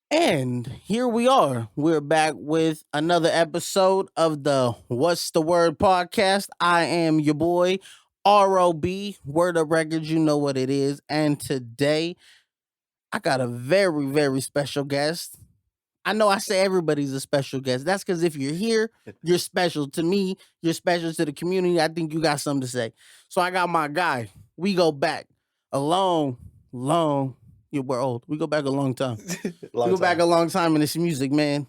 And here we are. We're back with another episode of the What's the Word podcast. I am your boy, ROB, Word of Records. You know what it is. And today, I got a very, very special guest. I know I say everybody's a special guest. That's because if you're here, you're special to me. You're special to the community. I think you got something to say. So I got my guy. We go back a long, yeah, we're old. We go back a long time. We Long go back time. a long time in this music, man.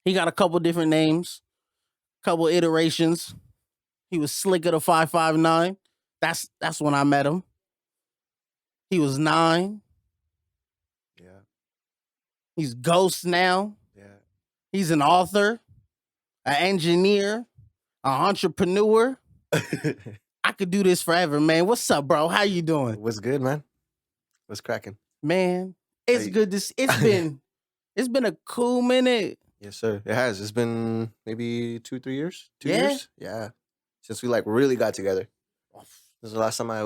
He got a couple different names, couple iterations. He was Slicker the 559. That's when I met him. He was 9. Yeah, He's Ghost now. yeah. He's an author, an engineer, an entrepreneur. I could do this forever, man. What's up, bro? How you doing? What's good, man? What's cracking? Man, it's Hey. good to see. It's been a cool minute. Yes, sir. It has. It's been maybe 2, 3 years. 2 Yeah? years. Yeah, since we really got together. This is the last time I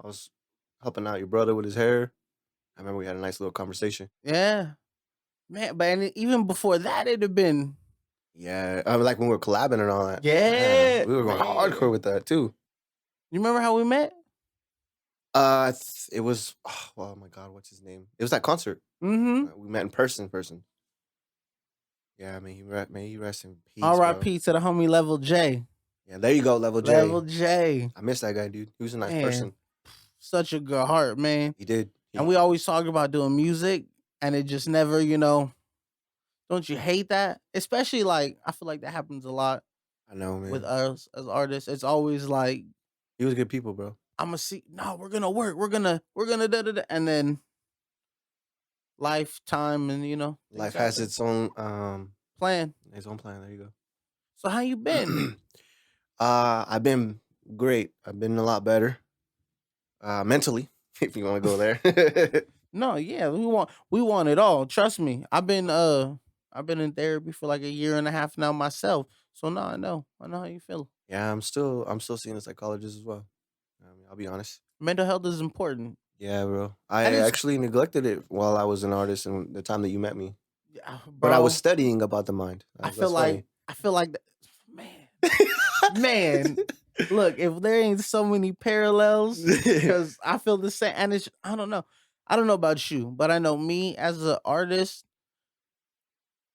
was helping out your brother with his hair. I remember we had a nice little conversation. Yeah. Man, but even before that, it'd have been. Yeah, like when we were collabing and all that. Yeah, we were going man. hardcore with that too. You remember how we met? It was oh my god, what's his name? It was that concert. Mm-hmm. We met in person. Yeah, I mean, he rest in peace, bro. R.I.P. to the homie Level J. Yeah, there you go, Level J. Level J. I miss that guy, dude. He was a nice Man, person. such a good heart, man. He did. And we always talk about doing music, and it just never, don't you hate that? Especially like I feel like that happens a lot I know, man. with us as artists. It's always like He was good people, bro. I'm gonna see. No, we're gonna work. We're gonna da da da, and then lifetime, and Life has its own plan. There you go. So how you been? I've been great. I've been a lot better. Mentally, if you want to go there. No, yeah, we want it all. Trust me. I've been in therapy for like a year and a half now myself. So no, I know how you feel. Yeah, I'm still seeing a psychologist as well. I mean, I'll be honest. Mental health is important. Yeah, bro. I And it's actually neglected it while I was an artist and the time that you met me. yeah, But I was bro. studying about the mind. I That's feel like man, man. Look, if there ain't so many parallels, because I feel the same, and it's I don't know. I don't know about you, but I know me as an artist,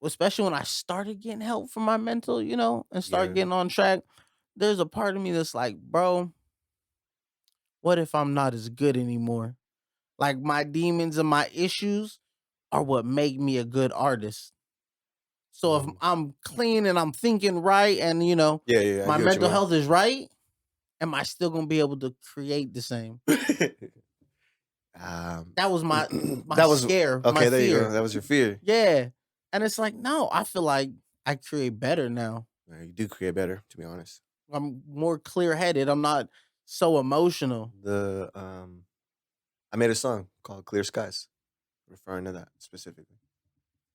especially when I started getting help for my mental, and start Yeah. getting on track. There's a part of me that's like, bro, what if I'm not as good anymore? Like my demons and my issues are what make me a good artist. So if Mm. I'm clean and I'm thinking right and Yeah, yeah. I my get what you mental mean. health is right, am I still gonna be able to create the same? That was my that was scare, my okay. There you fear. go. That was your fear. Yeah. And it's like, no, I feel like I create better now. Yeah, you do create better, to be honest. I'm more clear headed. I'm not so emotional. I made a song called "Clear Skies," referring to that specifically.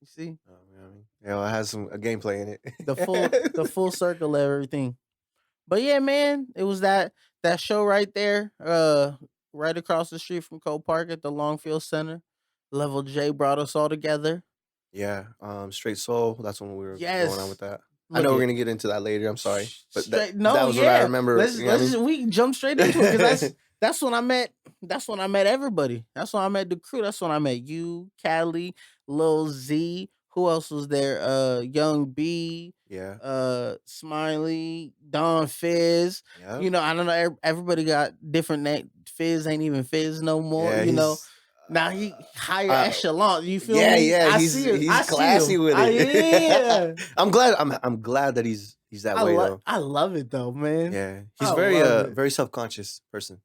You see? You know what I mean? Yeah, it has a gameplay in it. The full circle of everything. But yeah, man, it was that show right there, right across the street from Cole Park at the Longfield Center. Level J brought us all together. Yeah, Straight Soul. That's when we were going on with Yes. that. I Look know we're it. gonna get into that later. I'm sorry, but Straight that no, was what I yeah. remember. Let's You know what I let's mean? we can jump straight into it because that's when I met everybody. That's when I met the crew. That's when I met you, Cali, Lil Z. Who else was there? Young B, Yeah, Smiley, Don Fizz. yeah, I don't know. Everybody got different name. Fizz ain't even Fizz no more. yeah. He's Now he higher uh, echelon. You feel yeah, me? yeah. I He's see it. I see classy him. with Yeah. it. I'm glad. I'm glad that he's that way though. I love it though, man. Yeah, he's I love it. very self conscious person.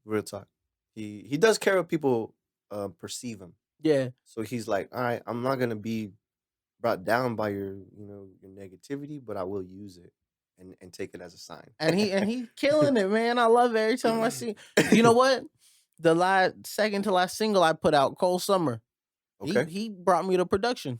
Real talk. He does care what people perceive him. Yeah. So he's like, all right, I'm not gonna be brought down by your your negativity, but I will use it and take it as a sign. And he killing it, man. I love it every time I see. You know what? The second to last single I put out, Cold Summer. Okay, He brought me to production.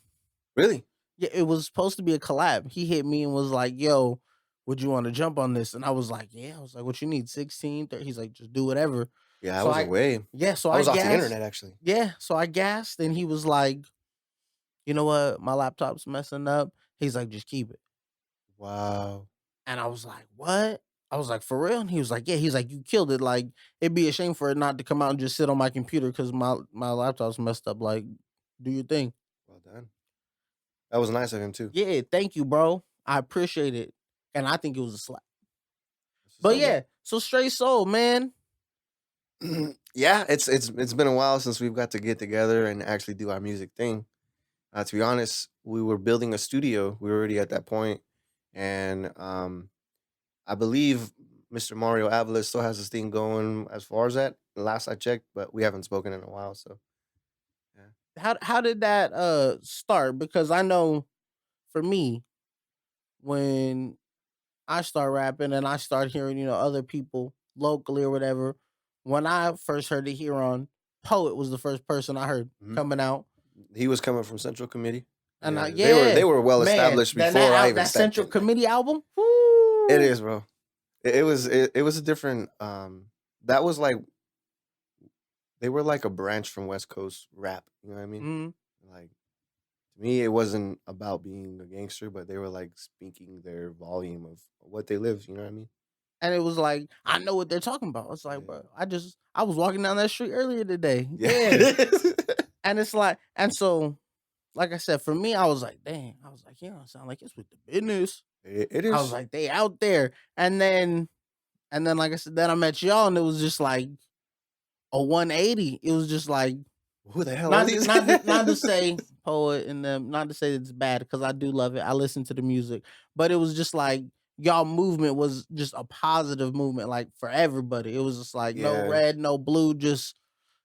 really? Yeah, it was supposed to be a collab. He hit me and was like, "Yo, would you want to jump on this?" And I was like, "Yeah." I was like, "What you need? 16, 30? He's like, "Just do whatever." Yeah, I So was I away. yeah, so I I was off the gassed. internet actually. Yeah, so I gassed, and he was like, you know what? My laptop's messing up. He's like, just keep it. Wow. And I was like, what? I was like, for real? And he was like, yeah. He's like, you killed it. Like, it'd be a shame for it not to come out and just sit on my computer because my laptop's messed up. Like, do your thing. Well done. That was nice of him too. Yeah, thank you, bro. I appreciate it. And I think it was a slap. That's what's But up, man. yeah, so Straight Soul, man. Yeah, it's been a while since we've got to get together and actually do our music thing. To be honest, we were building a studio. We were already at that point, and I believe Mr. Mario Avila still has this thing going as far as that. Last I checked, but we haven't spoken in a while. So yeah. How did that start? Because I know for me, when I start rapping and I start hearing, other people locally or whatever, when I first heard the Huron, Poet was the first person I heard Mhm. coming out. He was coming from Central Committee. And Yeah, they yeah, were well man, established then before I even that stepped Central in, man. Committee album, It woo, is, bro. It was a different. That was like they were like a branch from West Coast rap. You know what I mean? mhm. Like to me, it wasn't about being a gangster, but they were like speaking their volume of what they live. You know what I mean? And it was like, I know what they're talking about. It's like, Yeah. bro, I was walking down that street earlier today. Yeah. Yeah. And it's like, and so, like I said, for me, I was like, dang, I was like, sound like it's with the business. It I was is. like, they out there. And then, like I said, then I met y'all and it was just like a 180. It was just like, Who the hell are these? not to say Poet and them, not to say it's bad because I do love it. I listen to the music, but it was just like y'all movement was just a positive movement, like for everybody. It was just like no Yeah. red, no blue, just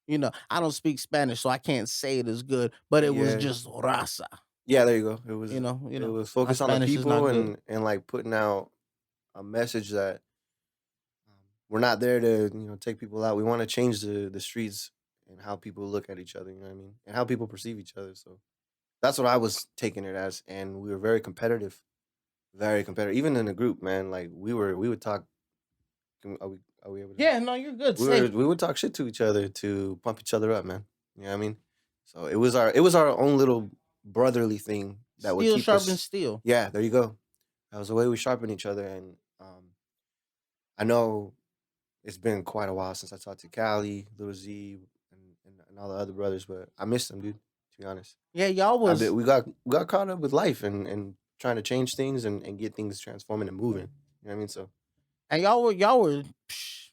I don't speak Spanish, so I can't say it as good, but it was Yeah. just raza. Yeah, there you go. It was My focused on the Spanish is people not good. and like putting out a message that we're not there to take people out. We want to change the streets and how people look at each other. You know what I mean? And how people perceive each other. So that's what I was taking it as, and we were very competitive, very competitive. Even in the group, man, like we would talk. Are we able to? Yeah, no, you're good. Say We would talk shit to each other to pump each other up, man. You know what I mean? So it was our own little brotherly thing that would steel keep sharpens us. steel. Yeah, there you go. That was the way we sharpen each other, and I know it's been quite a while since I talked to Callie, Lil Z, and all the other brothers, but I miss them, dude. To be honest, Yeah, y'all was we got caught up with life and trying to change things and get things transforming and moving. You know what I mean? So and y'all were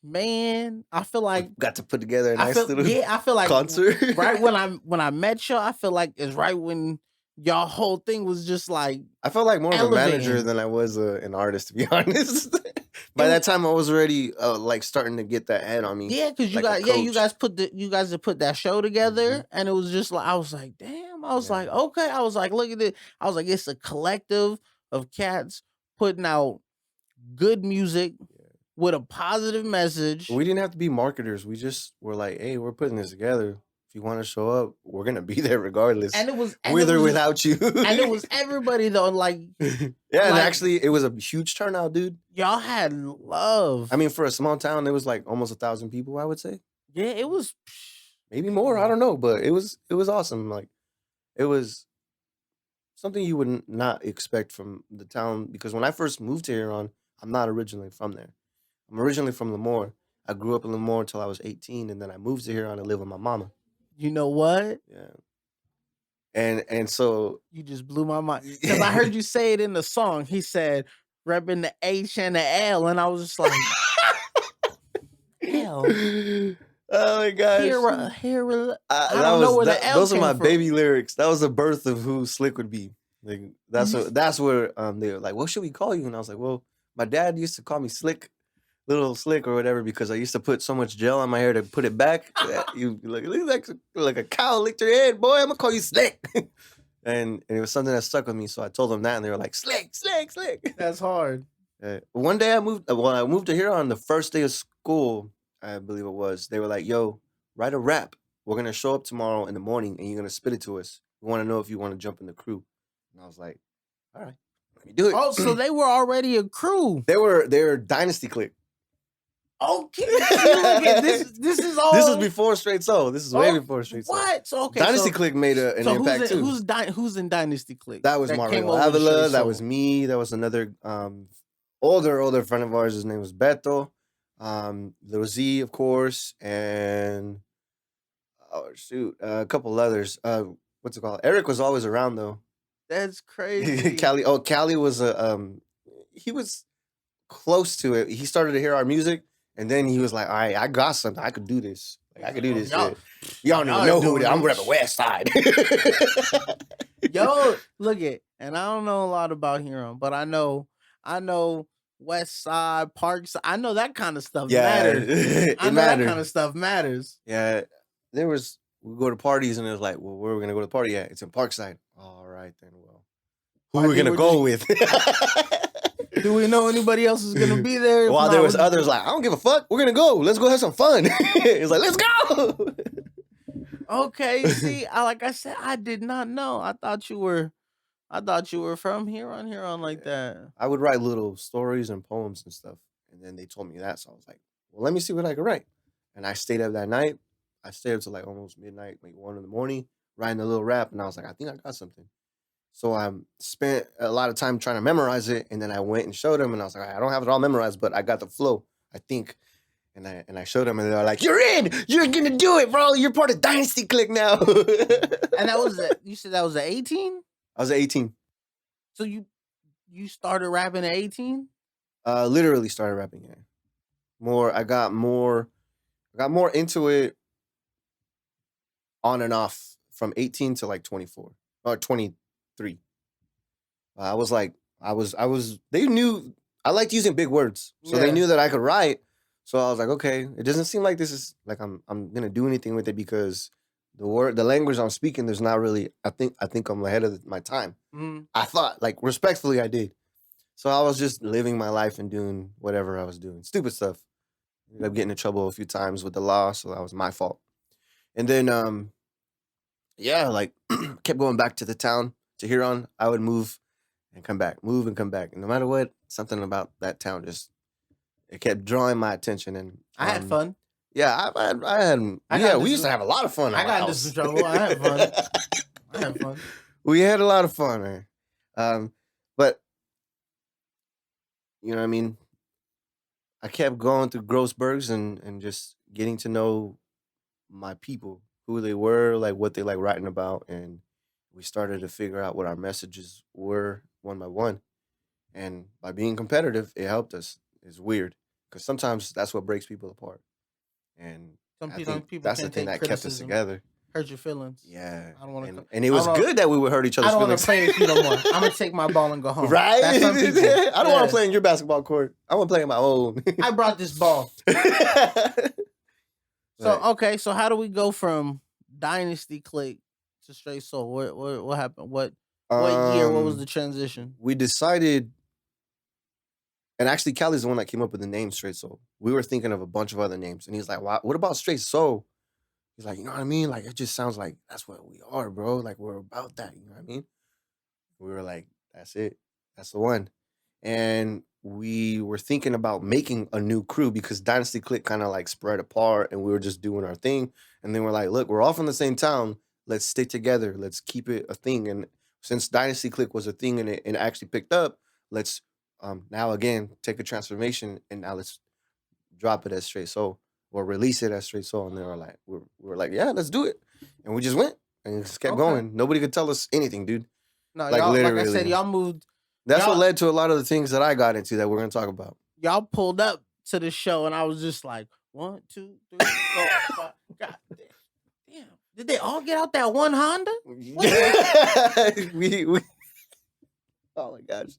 man, I feel we like got to put together a nice little I feel like concert. right when I met y'all, I feel like it's right when y'all whole thing was just like I felt like more of a manager elevating. than I was an artist, to be honest. It By was that time, I was already like starting to get that head on me, yeah, because like a you coach. guys you guys had put that show Hmm. together, and it was just like I was like, damn, I was Yeah, like, okay, I was like, look at it, I was like, it's a collective of cats putting out good music yeah. with a positive message, We didn't have to be marketers. We just were like, "Hey, we're putting this together. If you want to show up, we're gonna be there regardless, and it with or was just without you." and it was everybody though, Yeah, and like actually, it was a huge turnout, dude. y'all had I love. mean, for a small town, it was like almost 1,000 people. I would say, Yeah, it was. maybe more. I don't know, but it was awesome. Like it was something you would not expect from the town because when I first moved to Huron, I'm not originally from there. I'm originally from Lemoore. I grew up in Lemoore until I was 18, and then I moved to Huron to live with my mama. You know what? Yeah, and so You just blew my mind because I heard you say it in the song. He said, "Repping the H and the L," and I was just like, "L oh my gosh, here." I that don't know was where the that. L Those are came my from. baby lyrics. That was the birth of who Slick would be. Like You s- that's where they were like, "What should we call you?" And I was like, "Well, my dad used to call me Slick, Little Slick or whatever, because I used to put so much gel on my hair to put it back. That you look like a cow licked your head, boy. I'm gonna call you Slick." And it was something that stuck with me. So I told them that, and they were like, "Slick, Slick, Slick." That's hard. One day I moved. When I moved to here on the first day of school, I believe it was. They were like, "Yo, write a rap. We're gonna show up tomorrow in the morning, and you're gonna spit it to us. We want to know if you want to jump in the crew." And I was like, "All right, let me do it." Oh, so they were already a crew. They were Dynasty Click. Okay, see, look at this. This is all. This is before Straight Soul. This is way before Straight Soul. What? So okay, Dynasty so, Click made an impact too. Who's in Dynasty Click? That was came Mario over to Straight Avila. That Soul? was me. That was another older friend of ours. His name was Beto. Little Z, of course, and oh shoot, a couple others. What's it called? Eric was always around though. That's crazy. Cali. Oh, Cali was he was close to it. He started to hear our music, and then he was like, "All right, I got something. I could do this. Like, I could do this. Y'all don't even know who it is. I'm repping West Side." Yo, look it, and I don't know a lot about Huron, but I know West Side, Parks. I know that kind of stuff matters. I know that kind of stuff matters. Yeah, we go to parties, and it was like, well, where are we gonna go to the party at? It's in Parkside. All right, then. Well, who are we gonna go with? Do we know anybody else is gonna be there? Well, there was others like, I don't give a fuck. We're gonna go. Let's go have some fun. It's like, let's go. Okay, see, like I said, I did not know. I thought you were from Huron like that. I would write little stories and poems and stuff, and then they told me that, so I was like, well, let me see what I could write. And I stayed up that night. I stayed up till like almost midnight, like 1 a.m, writing a little rap, and I was like, I think I got something. So I spent a lot of time trying to memorize it, and then I went and showed them, and I was like, I don't have it all memorized, but I got the flow, I think. And I showed them, and they were like, "You're in! You're gonna do it, bro! You're part of Dynasty Click now." And that was you said that was at 18? I was 18. So you started rapping at 18? Literally started rapping. Yeah, I got more into it on and off from 18 to like 24 or 23. I was like, they knew I liked using big words, so they knew that I could write. So I was like, okay, it doesn't seem like this is like I'm gonna do anything with it because the language I'm speaking, there's not really. I think I'm ahead of my time. Mm-hmm. I thought, like, respectfully, I did. So I was just living my life and doing whatever I was doing, stupid stuff. Ended up getting in trouble a few times with the law, so that was my fault. And then, like kept going back to the town to Huron. I would move and come back, and no matter what, something about that town just. It kept drawing my attention, and I had fun. Yeah, we used to have a lot of fun. I got into some trouble. I had fun. We had a lot of fun, man. But you know what I mean? I kept going through Grossbergs and just getting to know my people, who they were, like what they like writing about, and we started to figure out what our messages were one by one. And by being competitive, it helped us. It's weird because sometimes that's what breaks people apart. And some I people think that's the thing that kept us together. Hurt your feelings. Yeah, I don't want to. And it was good that we would hurt each other's feelings. I don't want to play with you no more. I'm gonna take my ball and go home. Right? That's some people. I don't want to play in your basketball court. I want to play in my own. I brought this ball. So okay, so how do we go from Dynasty Click to Straight Soul? What happened? What year? What was the transition? We decided. And actually, Cali's the one that came up with the name Straight Soul. We were thinking of a bunch of other names. And he's like, what about Straight Soul? He's like, you know what I mean? Like, it just sounds like that's what we are, bro. Like, we're about that. You know what I mean? We were like, that's it. That's the one. And we were thinking about making a new crew because Dynasty Click kind of like spread apart and we were just doing our thing. And then we're like, look, we're all from the same town. Let's stick together. Let's keep it a thing. And since Dynasty Click was a thing and it actually picked up, let's now again take a transformation and now let's drop it as Straight Soul or release it as Straight Soul. And they were like, we're like, yeah, let's do it. And we just went and just kept going. Nobody could tell us anything, dude. No, like, like I said, y'all moved. That's what led to a lot of the things that I got into that we're gonna talk about. Y'all pulled up to the show and I was just like, 1, 2, 3, 4, 5. God damn. Did they all get out that one Honda? we oh my gosh.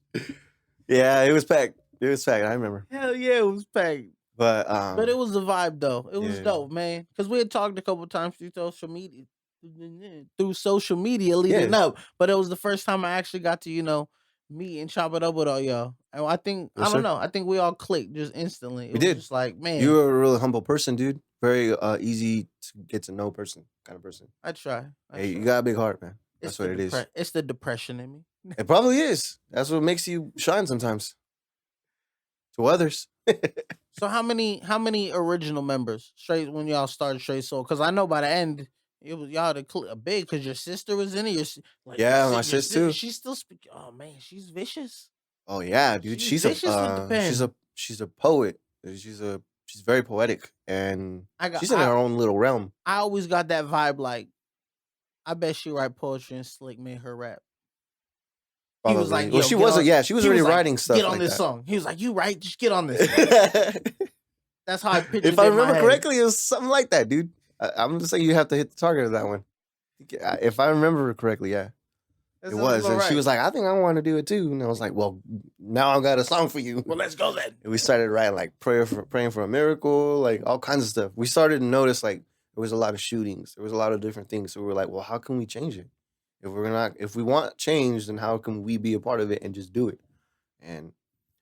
Yeah, it was packed. I remember. Hell yeah, it was packed. But it was a vibe though. It was dope, man. Because we had talked a couple times through social media leading up, but it was the first time I actually got to meet and chop it up with all y'all. And I think I don't know. I think we all clicked just instantly. We did. Just like, man, you were a really humble person, dude. Very easy to get to know kind of person. I try. You got a big heart, man. That's what it is. It's the depression in me. It probably is. That's what makes you shine sometimes. To others. So how many original members straight when y'all started Straight Soul? Because I know by the end it was y'all big because your sister was in it. Like Yeah, my your sis too. she's still speaking. Oh man, she's vicious. Oh yeah, dude. She's vicious with the pen. She's a poet. She's very poetic, and I got she's in her own little realm. I always got that vibe. Like I bet she write poetry and Slick made her rap. He was Probably. like, Well, "Yo, she get wasn't. on." Yeah, she was He already was like, writing "Get stuff on like this that. song." He was like, "You right? Just get on this." That's how I If pictured I it in my remember head. correctly, it was something like that, dude. I'm just saying you have to hit the target of that one. If I remember correctly, yeah, That it sounds was. about And she right. was like, "I think I want to do it too." And I was like, "Well, now I got a song for you." Well, let's go then. And we started writing like praying for a miracle, like all kinds of stuff. We started to notice like there was a lot of shootings, there was a lot of different things. So we were like, well, how can we change it? If we want change, then how can we be a part of it and just do it? And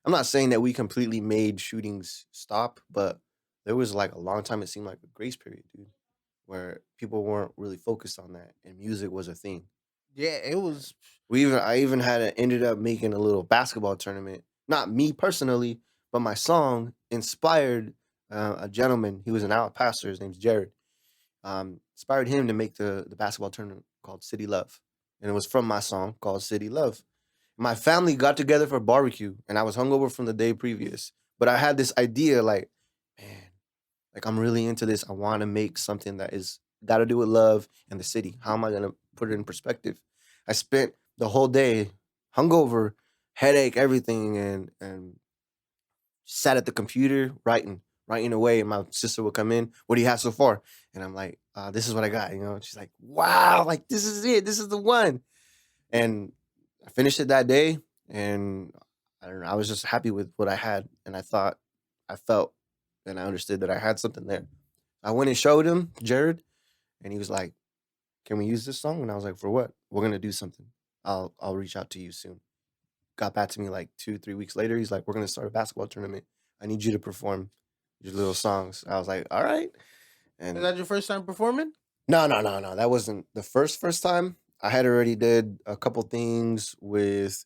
I'm not saying that we completely made shootings stop, but there was like a long time it seemed like a grace period, dude, where people weren't really focused on that and music was a thing. Yeah, it And was. I even ended up making a little basketball tournament. Not me personally, but my song inspired a gentleman. He was an out pastor. His name's Jared. Inspired him to make the basketball tournament called City Love, and it was from my song called City Love. My family got together for barbecue, and I was hungover from the day previous. But I had this idea, like, man, like I'm really into this. I want to make something that is got to do with love and the city. How am I gonna put it in perspective? I spent the whole day hungover, headache, everything, and sat at the computer writing away. And my sister would come in. What do you have so far? And I'm like, this is what I got. You know, and she's like, wow, like this is it. This is the one. And I finished it that day, and I don't know. I was just happy with what I had, and I felt, and I understood that I had something there. I went and showed him Jared, and he was like, "Can we use this song?" And I was like, "For what?" "We're gonna do something. I'll reach out to you soon." Got back to me like 2 3 weeks later. He's like, "We're gonna start a basketball tournament. I need you to perform your little songs." I was like, "All right." Is And that your first time performing? no, no, no, no. That wasn't the first time. I had already did a couple things with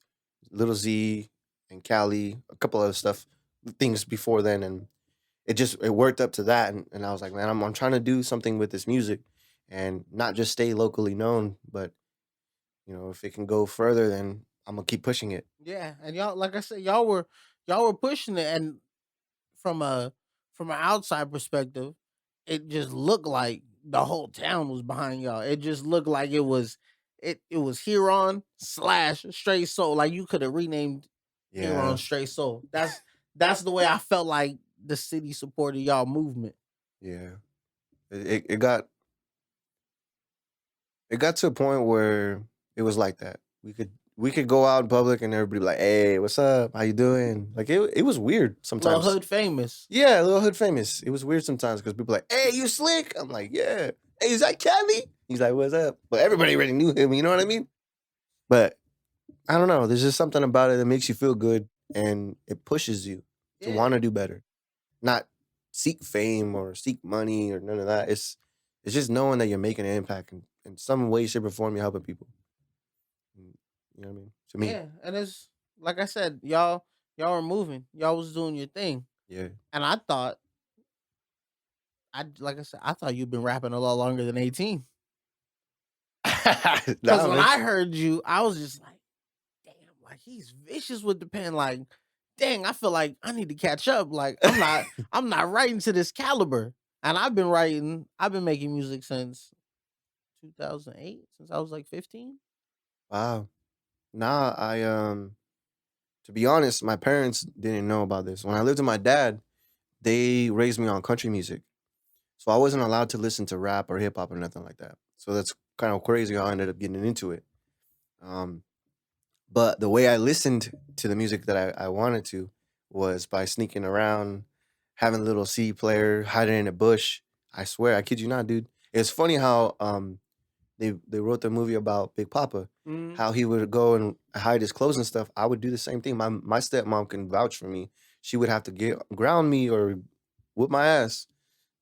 Little Z and Cali, a couple other stuff, things before then, and it worked up to that, and I was like, man, I'm trying to do something with this music, and not just stay locally known, but if it can go further, then I'm gonna keep pushing it. Yeah, and y'all, like I said, y'all were pushing it, and from a from an outside perspective, it just looked like the whole town was behind y'all. It just looked like it was Huron slash Straight Soul. Like you could have renamed Huron Yeah, Straight Soul. That's the way I felt like the city supported y'all movement. yeah. It got to a point where it was like that. We could go out in public and everybody be like, "Hey, what's up? How you doing?" Like it was weird Little sometimes. hood famous. Yeah, a little hood famous. It was weird sometimes because people like, "Hey, you slick?" I'm like, "Yeah." "Hey, is that Kelly?" He's like, "What's up?" But everybody already knew him. You know what I mean? But I don't know. There's just something about it that makes you feel good and it pushes you to Yeah, want to do better, not seek fame or seek money or none of that. It's just knowing that you're making an impact in some way, shape, or form. You're helping people. Mm, You know what I mean? To me, yeah, and it's like I said, y'all were moving, y'all was doing your thing, yeah. and I thought, like I said, I thought you'd been rapping a lot longer than 18. Because Nah, when man. I heard you, I was just like, damn, like he's vicious with the pen. Like, dang, I feel like I need to catch up. Like, I'm not writing to this caliber. And I've been making music since 2008, since I was like 15. Wow. Nah, to be honest, my parents didn't know about this. When I lived with my dad, they raised me on country music. So I wasn't allowed to listen to rap or hip hop or nothing like that. So that's kind of crazy how I ended up getting into it. Um, but the way I listened to the music that I wanted to was by sneaking around, having a little CD player, hiding in a bush. I swear, I kid you not, dude. It's funny how they wrote the movie about Big Papa, Mhm. how he would go and hide his clothes and stuff. I would do the same thing. My stepmom can vouch for me. She would have to get ground me or whip my ass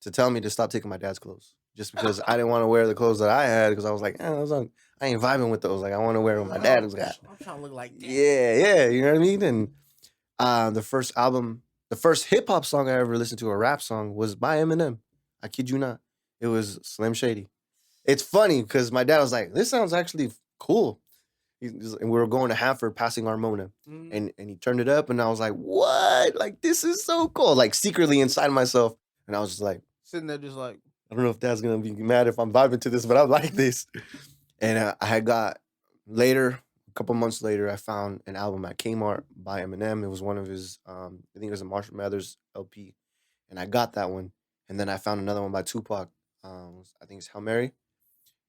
to tell me to stop taking my dad's clothes, just because I didn't want to wear the clothes that I had because I was like, I ain't vibing with those. Like I want to wear what my dad has got. I'm trying to look like daddy. Yeah, yeah, you know what I mean. And the first album The first hip hop song I ever listened to, a rap song, was by Eminem. I kid you not. It was Slim Shady. It's funny because my dad was like, "This sounds actually cool." And we were going to Hanford, passing Armona, Mhm. and he turned it up, and I was like, "What? Like this is so cool!" Like secretly inside myself, and I was just like, Sitting there just like, "I don't know if Dad's gonna be mad if I'm vibing to this, but I like this." And I had got later, a couple months later, I found an album at Kmart by Eminem. It was one of his, I think it was a Marshall Mathers LP, and I got that one. And then I found another one by Tupac. I think it's Hail Mary,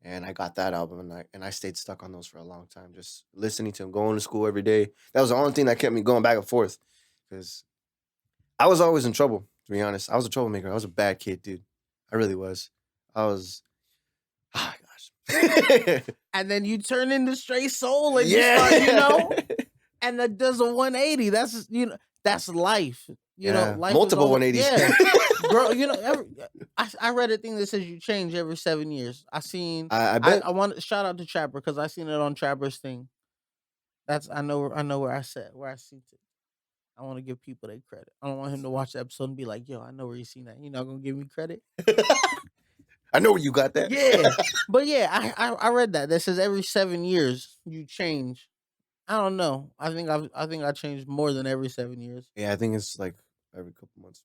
and I got that album, and I stayed stuck on those for a long time, just listening to him, going to school every day. That was the only thing that kept me going back and forth, because I was always in trouble. To be honest, I was a troublemaker. I was a bad kid, dude. I really was. I was. Oh my gosh. and then you turn into straight soul and you start, Yeah. and that does a 180. That's that's life. Yeah. Life is Multiple all 180s. yeah. Girl, I read a thing that says you change every 7 years. I I, bet. I want to shout out to Trapper because I seen it on Trapper's thing. That's I know where I seen it. I want to give people their credit. I don't want him to watch the episode and be like, "Yo, I know where you seen that." You're not gonna give me credit. I know where you got that. Yeah, but yeah, I read that says every 7 years you change. I don't know. I think I changed more than every 7 years. Yeah, I think it's like every couple months.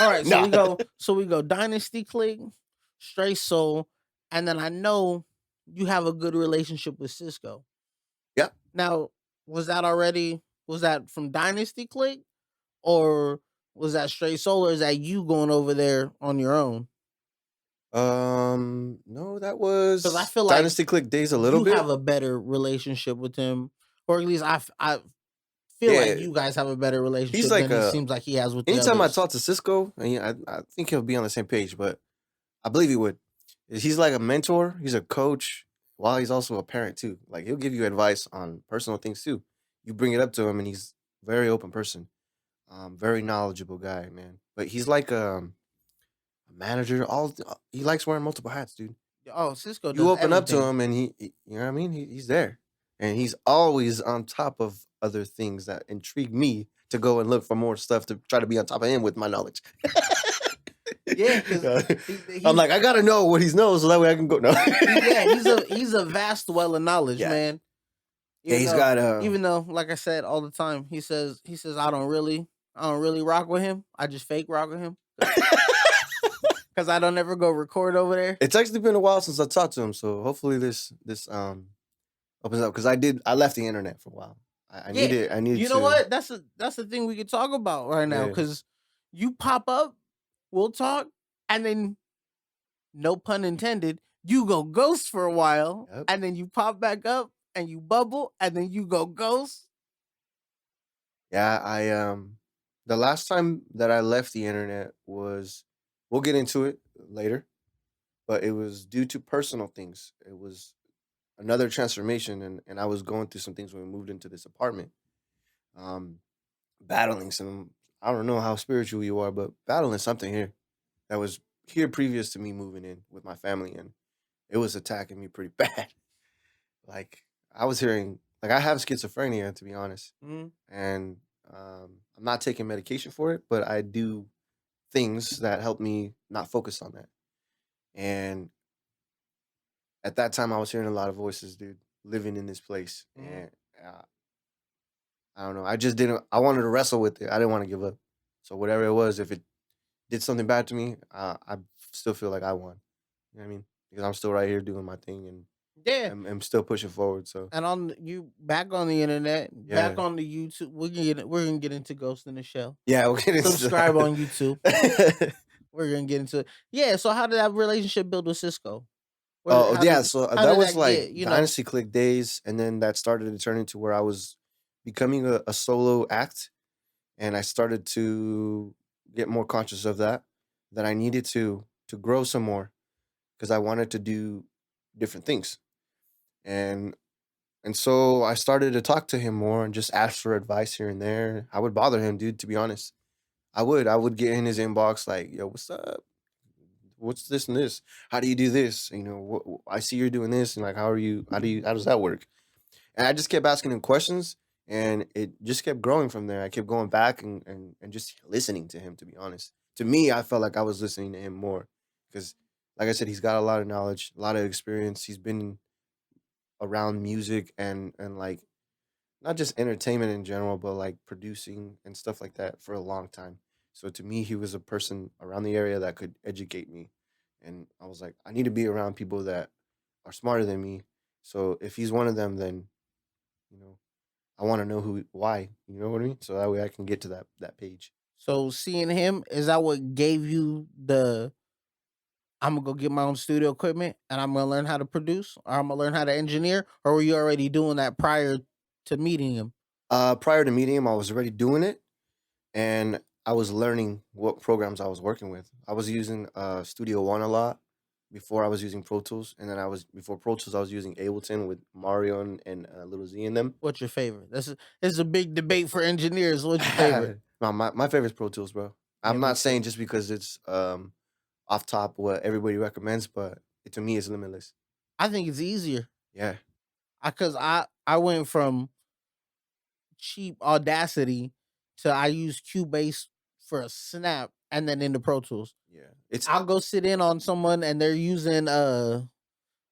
All right, No. so we go Dynasty Click, Straight Soul, and then I know you have a good relationship with Cisco. Yeah. Now, was that from Dynasty Click or was that Straight Soul or is that you going over there on your own? No, that Because I was feel like Dynasty Click days a little you have bit. a better relationship with him, or at least I feel like Yeah. you guys have a better He's relationship like than it a seems like he has with the anytime I others. talk to Cisco, and I think he'll be on the same page, but I believe he would. He's like a mentor, he's a coach, while he's also a parent too. Like he'll give you advice on personal things too. You bring it up to him and he's a very open person. Very knowledgeable guy, man. But he's like a manager. He likes wearing multiple hats, dude. Oh, Cisco You does open up to everything. him, and you know what I mean. He's there, and he's always on top of other things that intrigue me to go and look for more stuff to try to be on top of him with my knowledge. Yeah, because I'm he's like, I gotta know what he knows so that way I can go. No, he's a vast well of knowledge, yeah, man. yeah. He's got Even though, like I said all the time, he says I don't really rock with him. I just fake rock with him because I don't ever go record over there. It's actually been a while since I talked to him, so hopefully this opens up because I left the internet for a while. Yeah, I needed you know to. what? That's the thing we could talk about right now Yeah. because you pop up, we'll talk, and then no pun intended, you go ghost for a while, Yep. and then you pop back up and you bubble, and then you go ghost. Yeah, the last time that I left the internet was, we'll get into it later, but it was due to personal things. It was another transformation, and I was going through some things when we moved into this apartment. Um Battling some, I don't know how spiritual you are, but battling something here that was here previous to me moving in with my family, and it was attacking me pretty bad. Like I was hearing, like I have schizophrenia, to be honest, Mhm. and I'm not taking medication for it, but I do things that help me not focus on that. And at that time, I was hearing a lot of voices, dude, living in this place, Mhm. and uh, I don't know. I just didn't. I wanted to wrestle with it. I didn't want to give up. So whatever it was, if it did something bad to me, I still feel like I won. You know what I mean? Because I'm still right here doing my thing, and Yeah, I'm still pushing forward. So and on you back on the internet, back yeah, on the YouTube. We're gonna get into Ghost in the Shell. yeah. We're getting into Subscribe on YouTube. that. We're gonna get into it. Yeah. So how did that relationship build with Cisco? Oh yeah, so How that did was that like get? Dynasty Click days, and then that started to turn into where I was becoming a solo act, and I started to get more conscious of that. That I needed to grow some more because I wanted to do different things, and so I started to talk to him more and just ask for advice here and there. I would bother him, dude. To be honest, I would get in his inbox like, "Yo, what's up? What's this and this? How do you do this? You know, I see you're doing this, and like, how are you? How does that work?" And I just kept asking him questions, and it just kept growing from there. I kept going back and just listening to him. To be honest, to me, I felt like I was listening to him more because, like I said, he's got a lot of knowledge, a lot of experience. He's been around music and like not just entertainment in general, but like producing and stuff like that for a long time. So to me, he was a person around the area that could educate me. And I was like, I need to be around people that are smarter than me. So if he's one of them, then you know, I want to know why. You know what I mean? So that way I can get to that page. So seeing him, is that what gave you the I'm gonna go get my own studio equipment and I'm gonna learn how to produce or I'm gonna learn how to engineer, or were you already doing that prior to meeting him? Prior to meeting him, I was already doing it, and I was learning what programs I was working with. I was using Studio One a lot before I was using Pro Tools, and then I was before Pro Tools I was using Ableton with Mario and Little Z in them. What's your favorite? This is a big debate for engineers. What's your favorite? No, my favorite is Pro Tools, bro. Yeah, I'm me not saying too. just because it's off top what everybody recommends, but to me it's limitless. I think it's easier Yeah, because I went from cheap Audacity to I use Cubase for a snap and then into Pro Tools. yeah. It's I'll go sit in on someone and they're using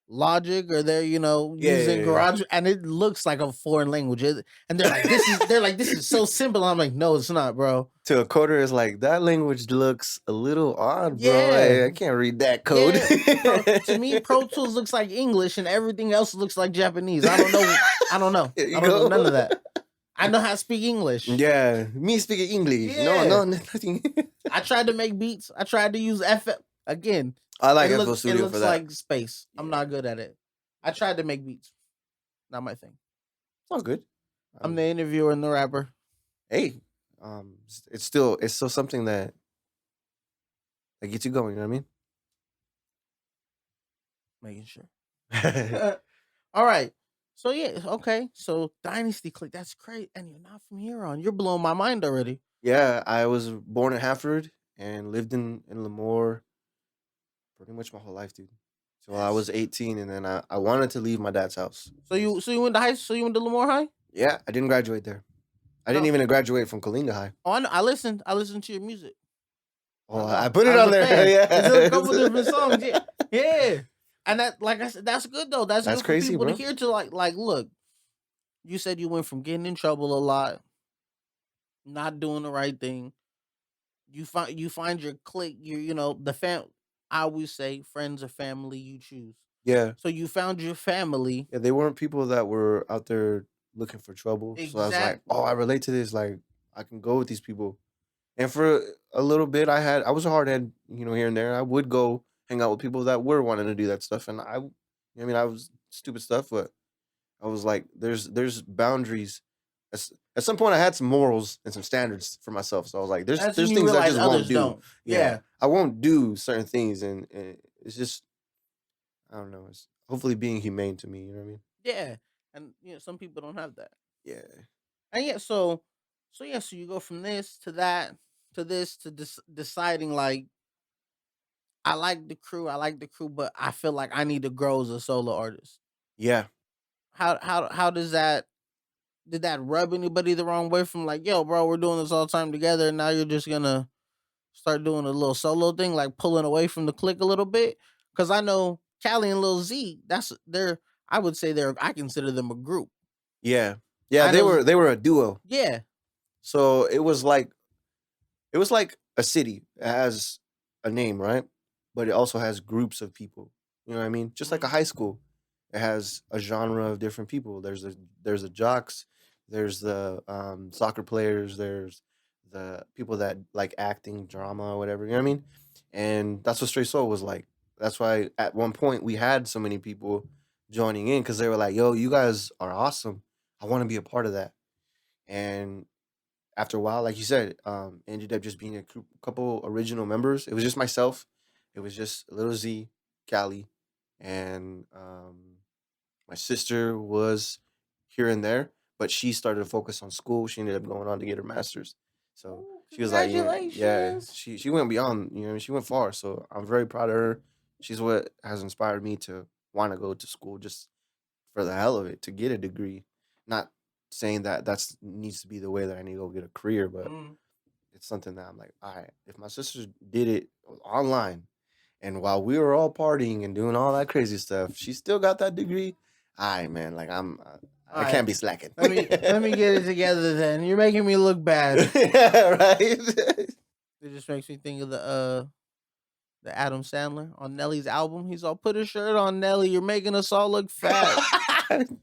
Logic or they're yeah, using yeah, yeah. Garage and it looks like a foreign language. And they're like this is so simple. I'm like no, it's not, bro. To a coder is like that language looks a little odd, bro. Yeah, I can't read that code. yeah. To me, Pro Tools looks like English and everything else looks like Japanese. I don't know. I don't know. There you I don't know none go. of that. I know how to speak English. Yeah, me speaking English. No, Yeah. no, nothing. I tried to make beats. I tried to use FL again. I like It FL look it Studio for looks that. like space. I'm Yeah, not good at it. I yeah. tried to make beats. Not my thing. It's all good. I I'm the mean, interviewer and the rapper. hey, it's still something that gets you going. You know what Making sure. I mean? All right. So yeah, okay. So Dynasty Click, that's great. And you're not from here on. You're blowing my mind already. Yeah, I was born in Hafford and lived in Lemoore pretty much my whole life, dude. So I That's was 18, and then I wanted to leave my dad's house. so you went to so you went to Lamar High? Yeah, I didn't graduate there. I didn't No. even graduate from Kalinga High. Oh, I know. I listened to your music. Oh, I I know. put I it was on a there. fan. It's a couple different songs. Yeah. Yeah. Yeah. And that like I said, that's good though. That's That's good for crazy, people to bro. hear to like look, you said you went from getting in trouble a lot, not doing the right thing. You find your clique, the fam I always say friends or family you choose. Yeah. So you found your family. Yeah, they weren't people that were out there looking for trouble. So I was like, oh, Exactly. I relate to this. Like, I can go with these people. And for a little bit, I was a hard head, here and there. I would go hang out with people that were wanting to do that stuff, and I mean, I was stupid stuff, but I was like, there's boundaries. At some point, I had some morals and some standards for myself. So I was like, there's That's when there's you things I realize just won't others do. don't. Yeah, Yeah. I won't do certain things, and it's just I don't know. It's hopefully being humane to me. You know what I mean? Yeah. And some people don't have that. Yeah, And yeah, so yeah, so you go from this to that to this to deciding like I like the crew, but I feel like I need to grow as a solo artist. yeah, How does that did that rub anybody the wrong way from like, yo, bro, we're doing this all the time together and now you're just gonna start doing a little solo thing, like pulling away from the clique a little bit? Cause I know Callie and Lil Z, I would say I consider them a group. yeah, yeah. I They know were they were a duo. yeah. So it was like a city. It has a name, right? But it also has groups of people. You know what I mean? Just like a Mhm. high school. It has a genre of different people. There's the jocks, there's the soccer players, there's the people that like acting, drama, or whatever. You know what I mean? And that's what Stray Soul was like. That's why at one point we had so many people joining in because they were like, "Yo, you guys are awesome. I want to be a part of that." And after a while, like you said, ended up just being a couple original members. It was just myself. It was just Little Z, Cali, and my sister was here and there, but she started to focus on school. She ended up going on to get her master's. So Ooh, she was like, yeah, congratulations. she went beyond, she went far. So I'm very proud of her. She's what has inspired me to want to go to school just for the hell of it, to get a degree, not saying that that's needs to be the way that I need to go get a career, but Mm. it's something that I'm like, all right, if my sister did it online and while we were all partying and doing all that crazy stuff, she still got that degree. All right, man, like All I can't right. be slacking. Let me get it together then. You're making me look bad. Yeah, right. It just makes me think of the Adam Sandler on Nelly's album. He's all put a shirt on Nelly. You're making us all look fat.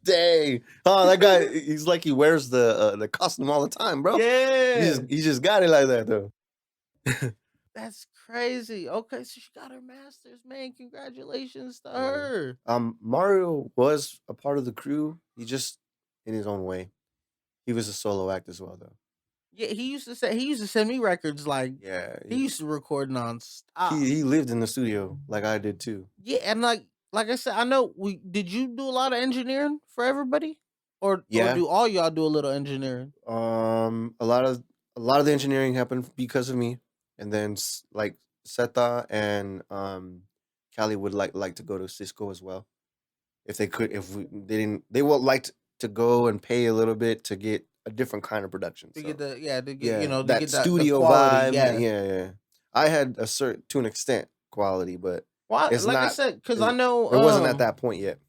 Dang. Oh, that guy, he's like he wears the costume all the time, bro. Yeah. He just got it like that though. That's crazy. Okay, so she got her master's, man. Congratulations to Yeah. her. Mario was a part of the crew. He just in his own way. He was a solo act as well though. Yeah, he used to send me records like Yeah. he used to record nonstop. He lived in the studio like I did too. Yeah, and like I said, I know we did you do a lot of engineering for everybody? Or Yeah. do all y'all do a little engineering? A lot of the engineering happened because of me, and then like Seta and Cali would like to go to Cisco as well if they could. If they didn't, they would like to go and pay a little bit to get a different kind of production. To get So to get yeah, to that get the studio quality, vibe. yeah. Yeah. I had a certain to an extent quality, but Well, it's like I not. said, because It, it wasn't at that point yet.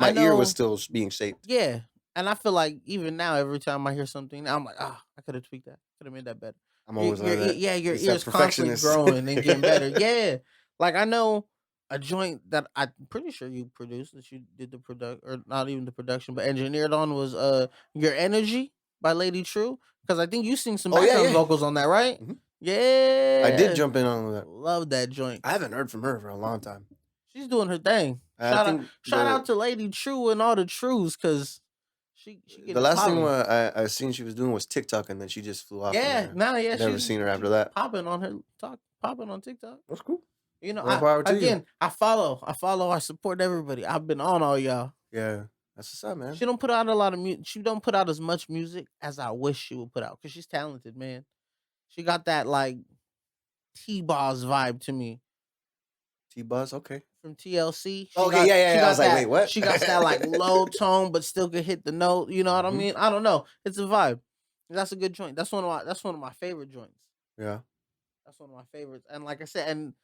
I My ear was know, still being shaped. yeah, and I feel like even now, every time I hear something, I'm like, I could have tweaked that, could have made that better. I'm always like that. Yeah, your It's that ears constantly perfectionist. growing and getting better. Yeah, like I know a joint that I'm pretty sure you produced that you did the product or not even the production, but engineered on was Your Energy by Lady True, because I think you sing some Oh yeah, background yeah. vocals on that, right? Mhm. I did Yeah, jump in on that. love that joint. I haven't heard from her for a long time. She's doing her thing. I think Shout out to Lady True and all the Trues, cause she the getting it last thing popping. I seen she was doing was TikTok, and then she just flew off from Yeah, there. nah, yeah, Never seen her after that. popping on her popping on TikTok. That's cool. You know, More power to you. I support everybody. I've been on all y'all. Yeah, that's what's up, man. She don't put out a lot of music. She don't put out as much music as I wish she would put out, cause she's talented, man. She got that like T-Boss vibe to me T Buzz, okay. from TLC. Okay, yeah. I was like, wait, what? She got that like low tone, but still could hit the note. You know what I Mhm. mean? I don't know. It's a vibe. That's a good joint. That's one of my favorite joints. Yeah. That's one of my favorites. And like I said, and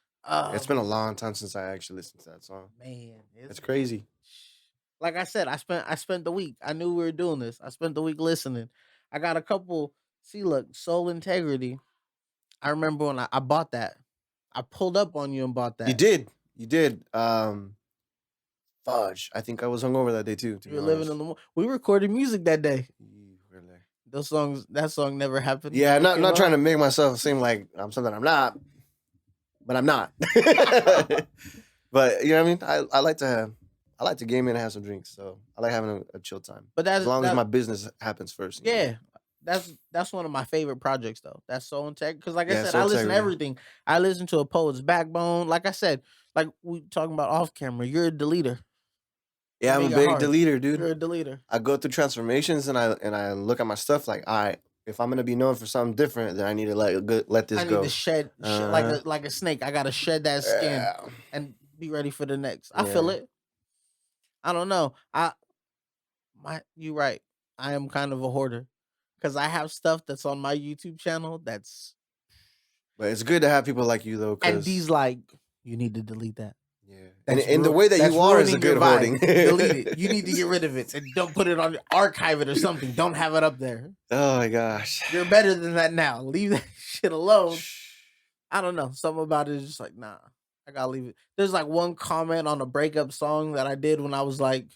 It's been a long time since I actually listened to that song. man, It's crazy. like I said, I spent the week. I knew we were doing this. I spent the week listening. I got a couple. See, look, Soul Integrity. I remember when I bought that. I pulled up on you and bought You that. did. You did. Fudge. I think I was hungover that day too, to You be were living honest. in the. We recorded music that day. Really. Those songs. That song never happened. Yeah, Never not came not trying out. to make myself seem like I'm something I'm not, but I'm not. But you know what I mean? I like to game in and have some drinks, so I like having a chill time. But As long as my business happens first. You know? yeah, that's one of my favorite projects though. That's Soul Integrity. Because like I Yeah, said, I Soul listen to Integrity. everything. I listen to a poet's backbone. Like I said, like we talking about off camera. You're a deleter. Yeah, I'm In a your big heart. deleter, dude. You're a deleter. I go through transformations and I look at my stuff like, all right, if I'm gonna be known for something different, then I need to let this I need go. to shed like a snake. I gotta shed that skin Yeah. and be ready for the next. I feel Yeah. it. I don't know. You right. I am kind of a hoarder because I have stuff that's on my YouTube channel that's But it's good to have people like you though, and because these like you need to delete that. yeah, and That's in the way that that's you are is a ruining your good vibe. hoarding. Delete it. You need to get rid of it and don't put it on archive it or something. Don't have it up there. Oh my gosh. You're better than that now. Leave that shit alone. I don't know. Something about it is just like, nah. I gotta leave it. There's like one comment on a breakup song that I did when I was like,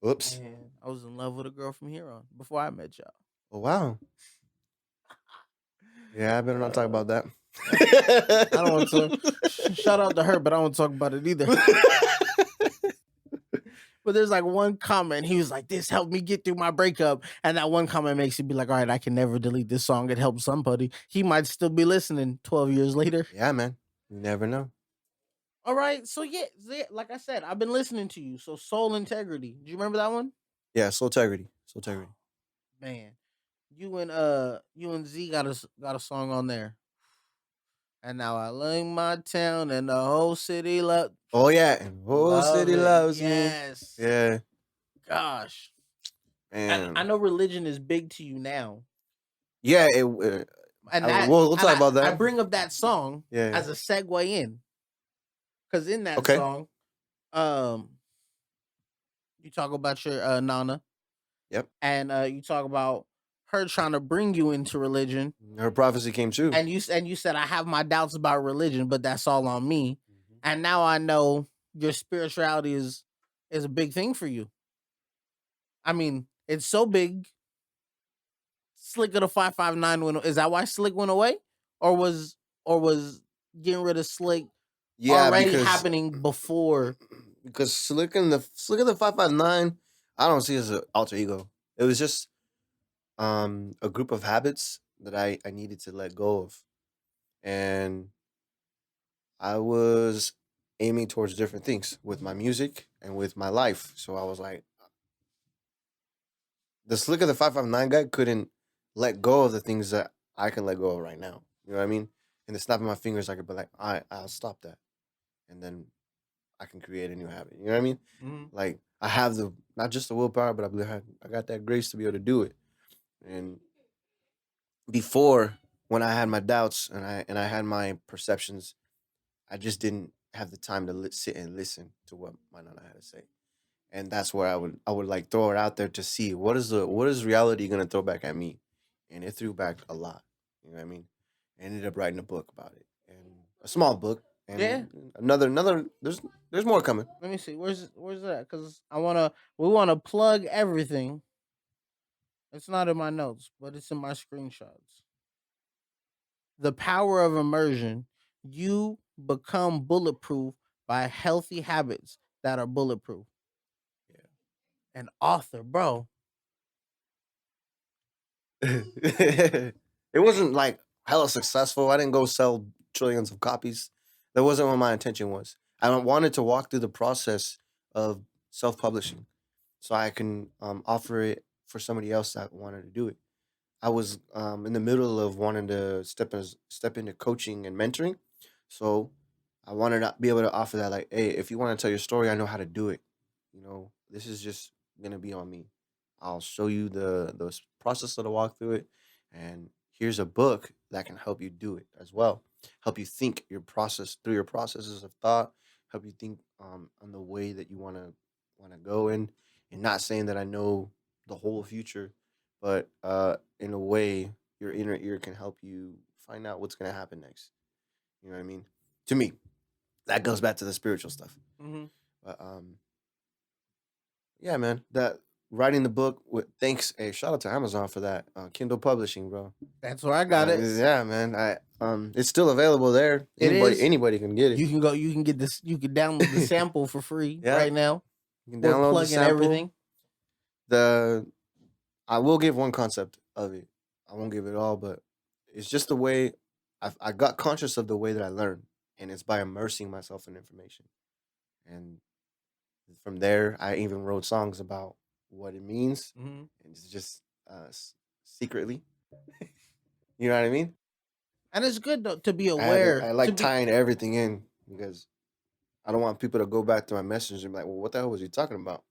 Oops. man, I was in love with a girl from here on before I met y'all. Oh wow. Yeah, I better not talk about that. I don't want to shout out to her, but I don't want to talk about it either. But there's like one comment. He was like, "This helped me get through my breakup," and that one comment makes you be like, "All right, I can never delete this song. It helped somebody. He might still be listening 12 years later." Yeah, man. You never know. All right, so yeah, like I said, I've been listening to you. So Soul Integrity. Do you remember that one? Yeah, Soul Integrity. Soul Integrity. Man, you and Z got a song on there. And now I love my town and the whole city Oh yeah, and whole love city it. loves me. Yes. Yeah. Gosh. And I And know religion is big to you now, yeah, and that we'll and talk about I that. bring up that song Yeah. as a segue in, because in that Okay. song, um, you talk about your nana, Yep. and you talk about her trying to bring you into religion, Her prophecy came true. and you said I have my doubts about religion, but that's all on me. Mhm. And now I know your spirituality is a big thing for you. I mean, it's so big. Slick of the 559 went. Is that why Slick went away, or was getting rid of Slick Yeah, already happening before? because Slick in the 559, I don't see as an alter ego. It was just a group of habits that I needed to let go of, and I was aiming towards different things with my music and with my life. So I was like, the Slick of the 559 guy couldn't let go of the things that I can let go of right now. You know what I mean? And the snap of my fingers, I could be like, I'll stop that, and then I can create a new habit. You know what I mean? Mhm. Like I have the not just the willpower, but I got that grace to be able to do it. And before, when I had my doubts and I had my perceptions, I just didn't have the time to sit and listen to what my nana had to say. And that's where I would like throw it out there to see what is reality gonna throw back at me, and it threw back a lot. You know what I mean? I ended up writing a book about it, and a small book, Yeah. and another. There's more coming. Let me see. Where's that? Because we wanna plug everything. It's not in my notes, but it's in my screenshots. The power of immersion. You become bulletproof by healthy habits that are bulletproof. An author, bro. It wasn't like hella successful. I didn't go sell trillions of copies. That wasn't what my intention was. I wanted to walk through the process of self publishing, so I can offer it for somebody else that wanted to do it. I was in the middle of wanting to step into coaching and mentoring, so I wanted to be able to offer that. Like, hey, if you want to tell your story, I know how to do it. You know, this is just gonna be on me. I'll show you the process of the walk through it, and here's a book that can help you do it as well. Help you think your process through your processes of thought. Help you think on the way that you want to go in, and not saying that I know the whole future, but in a way, your inner ear can help you find out what's gonna happen next. You know what I mean? To me, that goes back to the spiritual stuff. Mhm. But yeah, man, that writing the book with thanks. Hey, shout out to Amazon for that Kindle publishing, bro. That's where I got it. Yeah, man. I it's still available there. It is. Anybody can get it. You can get this, you can download the sample for free Yeah, right now. you can We're download the plugging sample. everything. The I will give one concept of it. I won't give it all, but it's just the way I got conscious of the way that I learn, and it's by immersing myself in information. And from there, I even wrote songs about what it means, Mhm. and it's just secretly. You know what I mean? And it's good though, to be aware, I to like be tying everything in because I don't want people to go back to my message and be like, "Well, what the hell was he talking about?"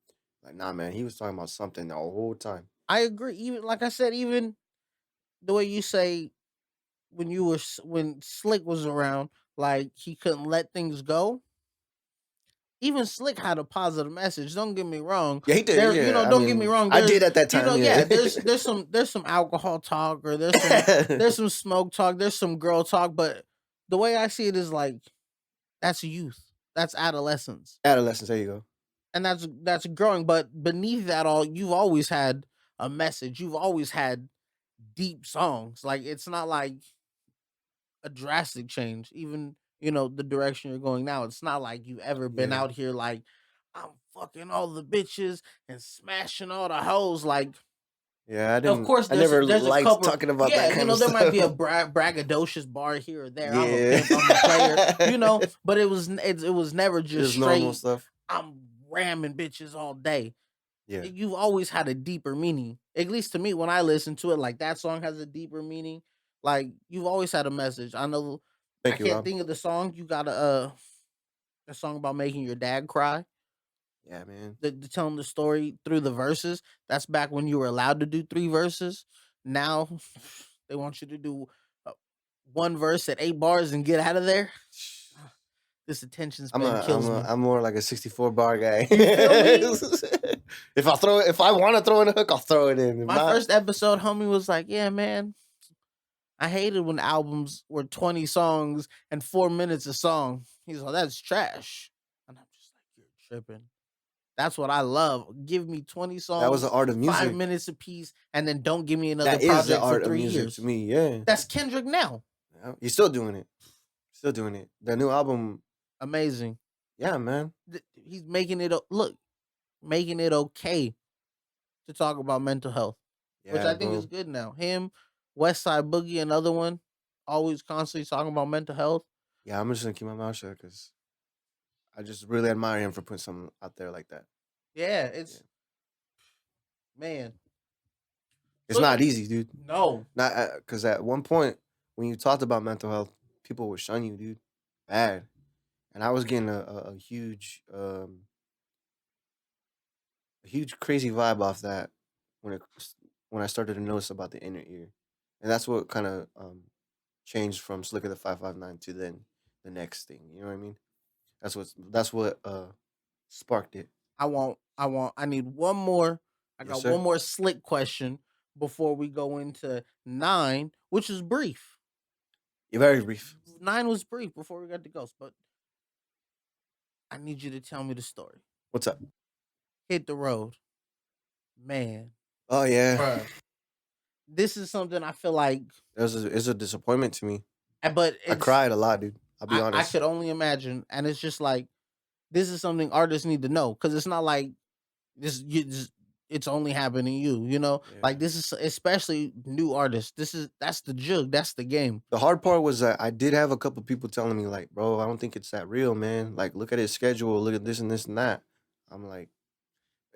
Like, nah, man, he was talking about something the whole time. I agree. Even like I said, even the way you say when when Slick was around, like he couldn't let things go. Even Slick had a positive message. Don't get me wrong. Yeah, he did. There, Yeah, I don't get me mean, wrong. I did There's, at that time. Yeah, yeah, there's some alcohol talk, or there's some smoke talk, there's some girl talk, but the way I see it is like that's youth, that's adolescence, adolescence. There you go. and that's growing. But beneath that all, you've always had a message. You've always had deep songs. Like it's not like a drastic change. Even the direction you're going now. It's not like you've ever been Yeah, out here like I'm fucking all the bitches and smashing all the hoes. Like, yeah. of course, I never there's a liked couple. talking about Yeah, that kind of there might stuff. be a braggadocious bar here or there. I'm a Yeah, pimp. I'm a player. But it was never just just normal straight. stuff. I'm ramming bitches all day. Yeah, You've always had a deeper meaning. At least to me, when I listen to it, like that song has a deeper meaning. Like you've always had a message. I know. I thank you, can't Rob. think of the song. You got a song about making your dad cry. Yeah, man. telling the story through the verses. That's back when you were allowed to do 3 verses. Now they want you to do uh, one verse at 8 bars and get out of there. This attention span kills me. I'm more like a 64 bar guy. You feel me? If I want to throw in a hook, I'll throw it in. If My not, first episode, homie was like, "Yeah, man, I hated when albums were 20 songs and 4 minutes a song." He's like, "That's trash," and I'm just like, "You're tripping." That's what I love. Give me 20 that was the songs, art of five music. minutes a piece, and then don't give me another That is the project for art of three music to years. me. Yeah. That's Kendrick now. Yeah. You're still doing it. Still doing it. The new album. Amazing. Yeah, man. He's making it look, making it okay to talk about mental health, which Yeah, I think is bro. good now. Him, West Side Boogie, another one, always constantly talking about mental health. Yeah, I'm just gonna keep my mouth shut because I just really admire him for putting something out there like that. Yeah, Yeah. it's man. It's So not easy, dude. no, Not because at one point when you talked about mental health, people would shun you, dude, bad. And I was getting a huge crazy vibe off that when it when I started to notice about the inner ear, and that's what kind of changed from Slicker the 559 to then the next thing. You know what I mean? That's what sparked it. I need one more. I Yes, got sir. one more slick question before we go into 9, which is brief. You're very brief. 9 was brief before we got to Ghost, but I need you to tell me the story. What's up? Hit the road, man, Oh yeah, bruh. This is something I feel like, it's a disappointment to me. but I it's cried a lot, dude. I'll be I honest. could only imagine, and it's just like this is something artists need to know because it's not like it's only happening to you. You know, like Yeah. this is especially new artists. That's the jug. That's the game. The hard part was that I did have a couple people telling me like, "Bro, I don't think it's that real, man. Like, look at his schedule. Look at this and this and that." I'm like,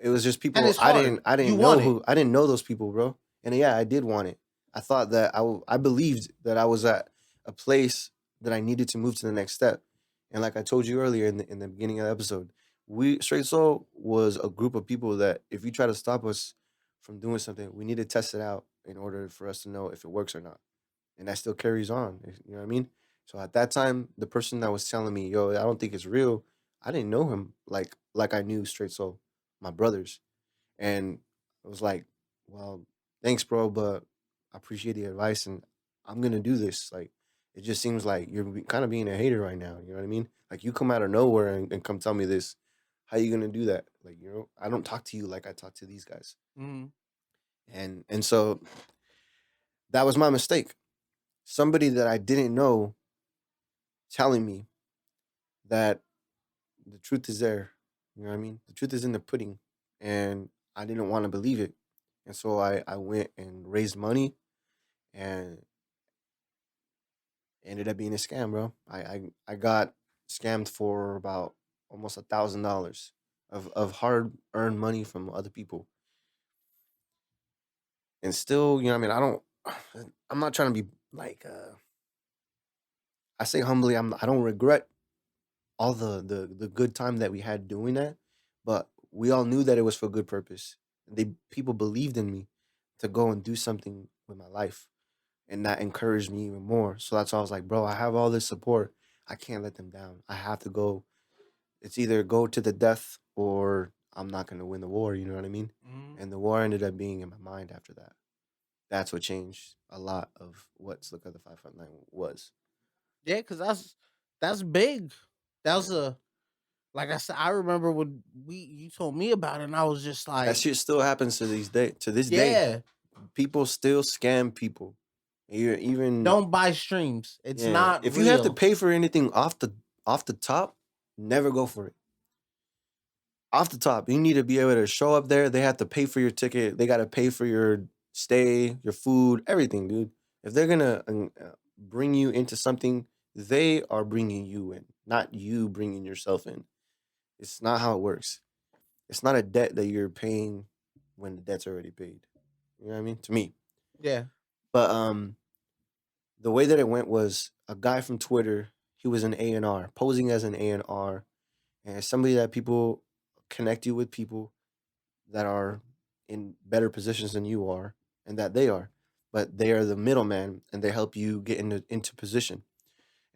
it was just And people it's hard. I You didn't know want it. who I didn't know those people, bro. And yeah, I did want it. I thought that I believed that I was at a place that I needed to move to the next step. And like I told you earlier in the beginning of the episode, we Straight Soul was a group of people that if you try to stop us from doing something, we need to test it out in order for us to know if it works or not. And that still carries on. You know what I mean? So at that time, the person that was telling me, "Yo, I don't think it's real," I didn't know him like I knew Straight Soul, my brothers, and I was like, "Well, thanks, bro, but I appreciate the advice, and I'm gonna do this." Like, it just seems like you're kind of being a hater right now. You know what I mean? Like, you come out of nowhere and come tell me this. How you gonna do that? Like, I don't talk to you like I talk to these guys, Mhm. and so that was my mistake. Somebody that I didn't know telling me that the truth is there. You know what I mean? The truth is in the pudding. And I didn't want to believe it. And so I went and raised money and ended up being a scam, bro. I got scammed for about almost $1,000 of hard earned money from other people. And still, you know what I mean? I'm not trying to be like I say humbly, I don't regret all the good time that we had doing that, but we all knew that it was for good purpose. People believed in me to go and do something with my life, and that encouraged me even more. So that's why I was like, bro, I have all this support. I can't let them down. I have to go. It's either go to the death or I'm not gonna win the war. You know what I mean? Mhm. And the war ended up being in my mind after that. That's what changed a lot of what Slick of the 559 was. Yeah, because that's big. That was Yeah. a like I said. I remember when you told me about it, and I was just That like, shit still happens to this day. yeah, People still scam people. Even don't buy streams. It's yeah, not if you have to real. pay for anything off the top, never go for it. Off the top, you need to be able to show up there. They have to pay for your ticket. They got to pay for your stay, your food, everything, dude. If they're gonna bring you into something, they are bringing you in, not you bringing yourself in. It's not how it works. It's not a debt that you're paying when the debt's already paid. You know what I mean? To me, Yeah. but the way that it went was a guy from Twitter. He was an A and R, posing as an A and R, and somebody that people connect you with people that are in better positions than you are and that they are, but they are the middleman and they help you get into position.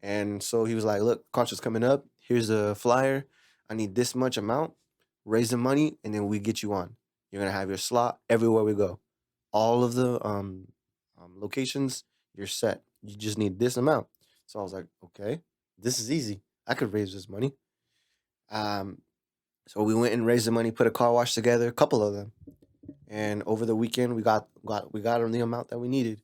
And so he was like, "Look, concert's coming up. Here's a flyer. I need this much amount. Raise the money, and then we get you on. You're gonna have your slot everywhere we go. All of the locations, you're set. You just need this amount." So I was like, "Okay, this is easy. I could raise this money." Um, so we went and raised the money, put a car wash together, a couple of them, and over the weekend we got them the amount that we needed.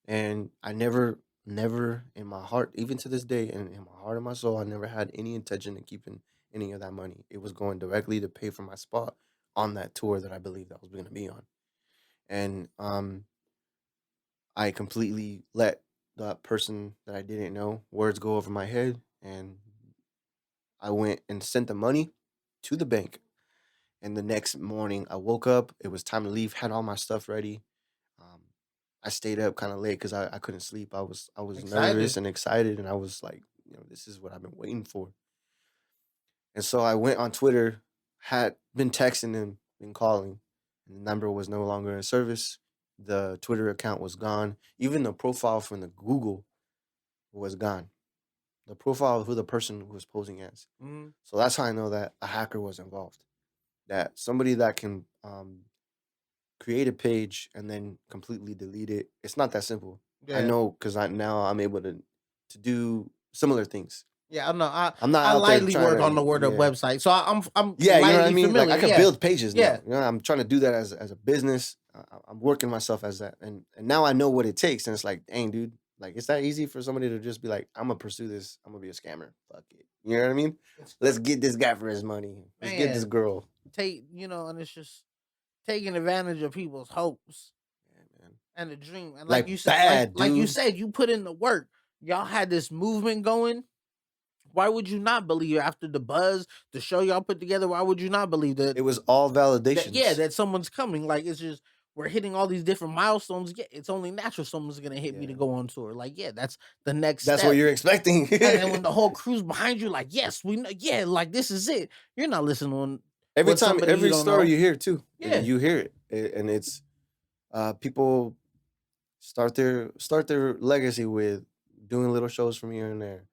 And I never in my heart, even to this day, and in my heart and my soul, I never had any intention of keeping any of that money. It was going directly to pay for my spot on that tour that I believed I was going to be on. And I completely let that person that I didn't know words go over my head, and I went and sent the money to the bank. And the next morning, I woke up. It was time to leave. Had all my stuff ready. Um, I stayed up kind of late because I couldn't sleep. I was nervous Excited. and excited, and I was like, this is what I've been waiting for. And so I went on Twitter, had been texting him, been calling, and the number was no longer in service. The Twitter account was gone. Even the profile from the Google was gone. The profile of who the person who was posing as. Mhm. So that's how I know that a hacker was involved. That somebody that can create a page and then completely delete it. It's not that simple. I Yeah. know because I'm able to do similar things. Yeah, I know. I I'm not I out there lightly trying work on the to, Word Up yeah. website, so I'm Yeah, you know what I lightly mean? Like, familiar. I could Yeah, build pages now. yeah. I'm trying to do that as a business. I'm working myself as that, and now I know what it takes. And it's like, dang, dude, like it's that easy for somebody to just be like, I'm gonna pursue this. I'm gonna be a scammer. Fuck it. You know what I mean? It's Let's get this guy for his money. Let's get this man, girl. and it's just taking advantage of people's hopes Yeah, man. and the dream. And like Like you said, bad, dude. you put in the work. Y'all had this movement going. Why would you not believe after the buzz, the show y'all put together? Why would you not believe It was all validations. that someone's coming? Like it's just we're hitting all these different milestones. Yeah, it's only natural someone's gonna hit me to Yeah. go on tour. Like, yeah, that's the next That's what step. you're expecting. And then when the whole crew's behind you, like, yes, we know, yeah, like this is it. You're not listening on Every what time, somebody you every don't story know. you hear too, Yeah, you hear it, and it's people start their legacy with doing little shows from here and there,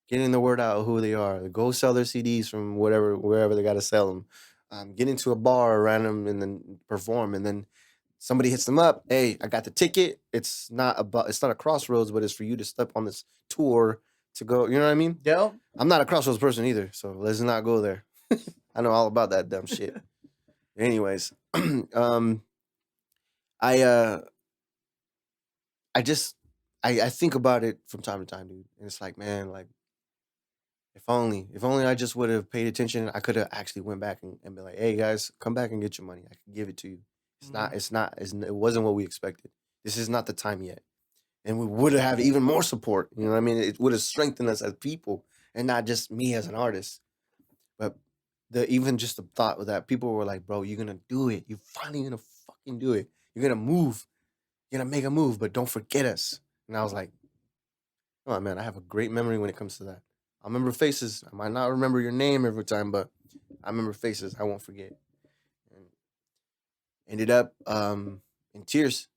getting the word out of who they are. Go sell their CDs from whatever wherever they got to sell them. Get into a bar random and then perform, and then somebody hits them up. Hey, I got the ticket. It's not a crossroads, but it's for you to step on this tour to go. You know what I mean? yep. I'm not a crossroads person either, so let's not go there. I know all about that dumb shit. Anyways, um, I I just I think about it from time to time, dude, and it's like, man, like if only I just would have paid attention, I could have actually went back and been like, hey guys, come back and get your money. I can give it to you. Mhm. It wasn't what we expected. This is not the time yet, and we would have even more support. You know what I mean? It would have strengthened us as people, and not just me as an artist. But the even just the thought of that people were like, bro, you're gonna do it. You're finally gonna fucking do it. You're gonna move. You're gonna make a move, but don't forget us. And I was like, oh man, I have a great memory when it comes to that. I remember faces. I might not remember your name every time, but I remember faces. I won't forget. And ended up in tears.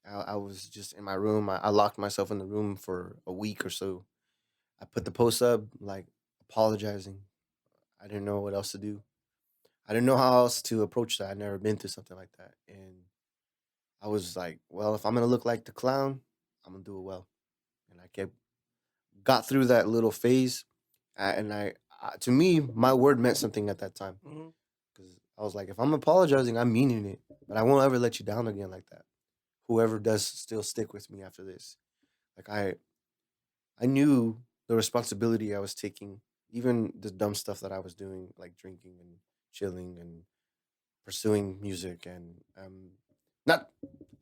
I was just in my room. I locked myself in the room for a week or so. I put the post up, like apologizing. I didn't know what else to do. I didn't know how else to approach that. I'd never been through something like that. And I was like, well, if I'm gonna look like the clown, I'm gonna do it well. And I kept got through that little phase, and to me, my word meant something at that time Mhm. because I was like, if I'm apologizing, I'm meaning it, but I won't ever let you down again like that. Whoever does still stick with me after this, like I knew the responsibility I was taking, even the dumb stuff that I was doing, like drinking and chilling and pursuing music, and not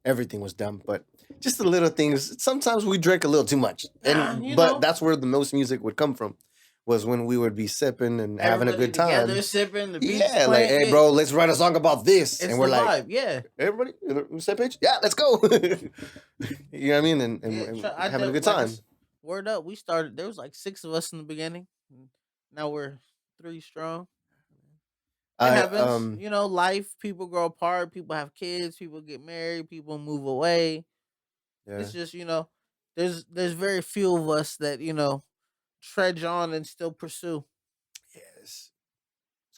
everything was dumb, but just the little things. Sometimes we drank a little too much, Ah, and but that's where the most music would come from, was when we would be sipping and having a everybody good together time. sipping, the beats Yeah, like, playing. hey, Yeah, bro, let's write a song about this, it's and the we're like, vibe. Yeah, everybody, on the same page. Yeah, let's go. You know what I mean? yeah. And I having a did good like time. us. Word up. We started. There was like six of us in the beginning. Now we're three strong. It I happens, life, people grow apart, people have kids, people get married, people move away. yeah, It's just, there's very few of us that, trudge on and still pursue. yeah, it's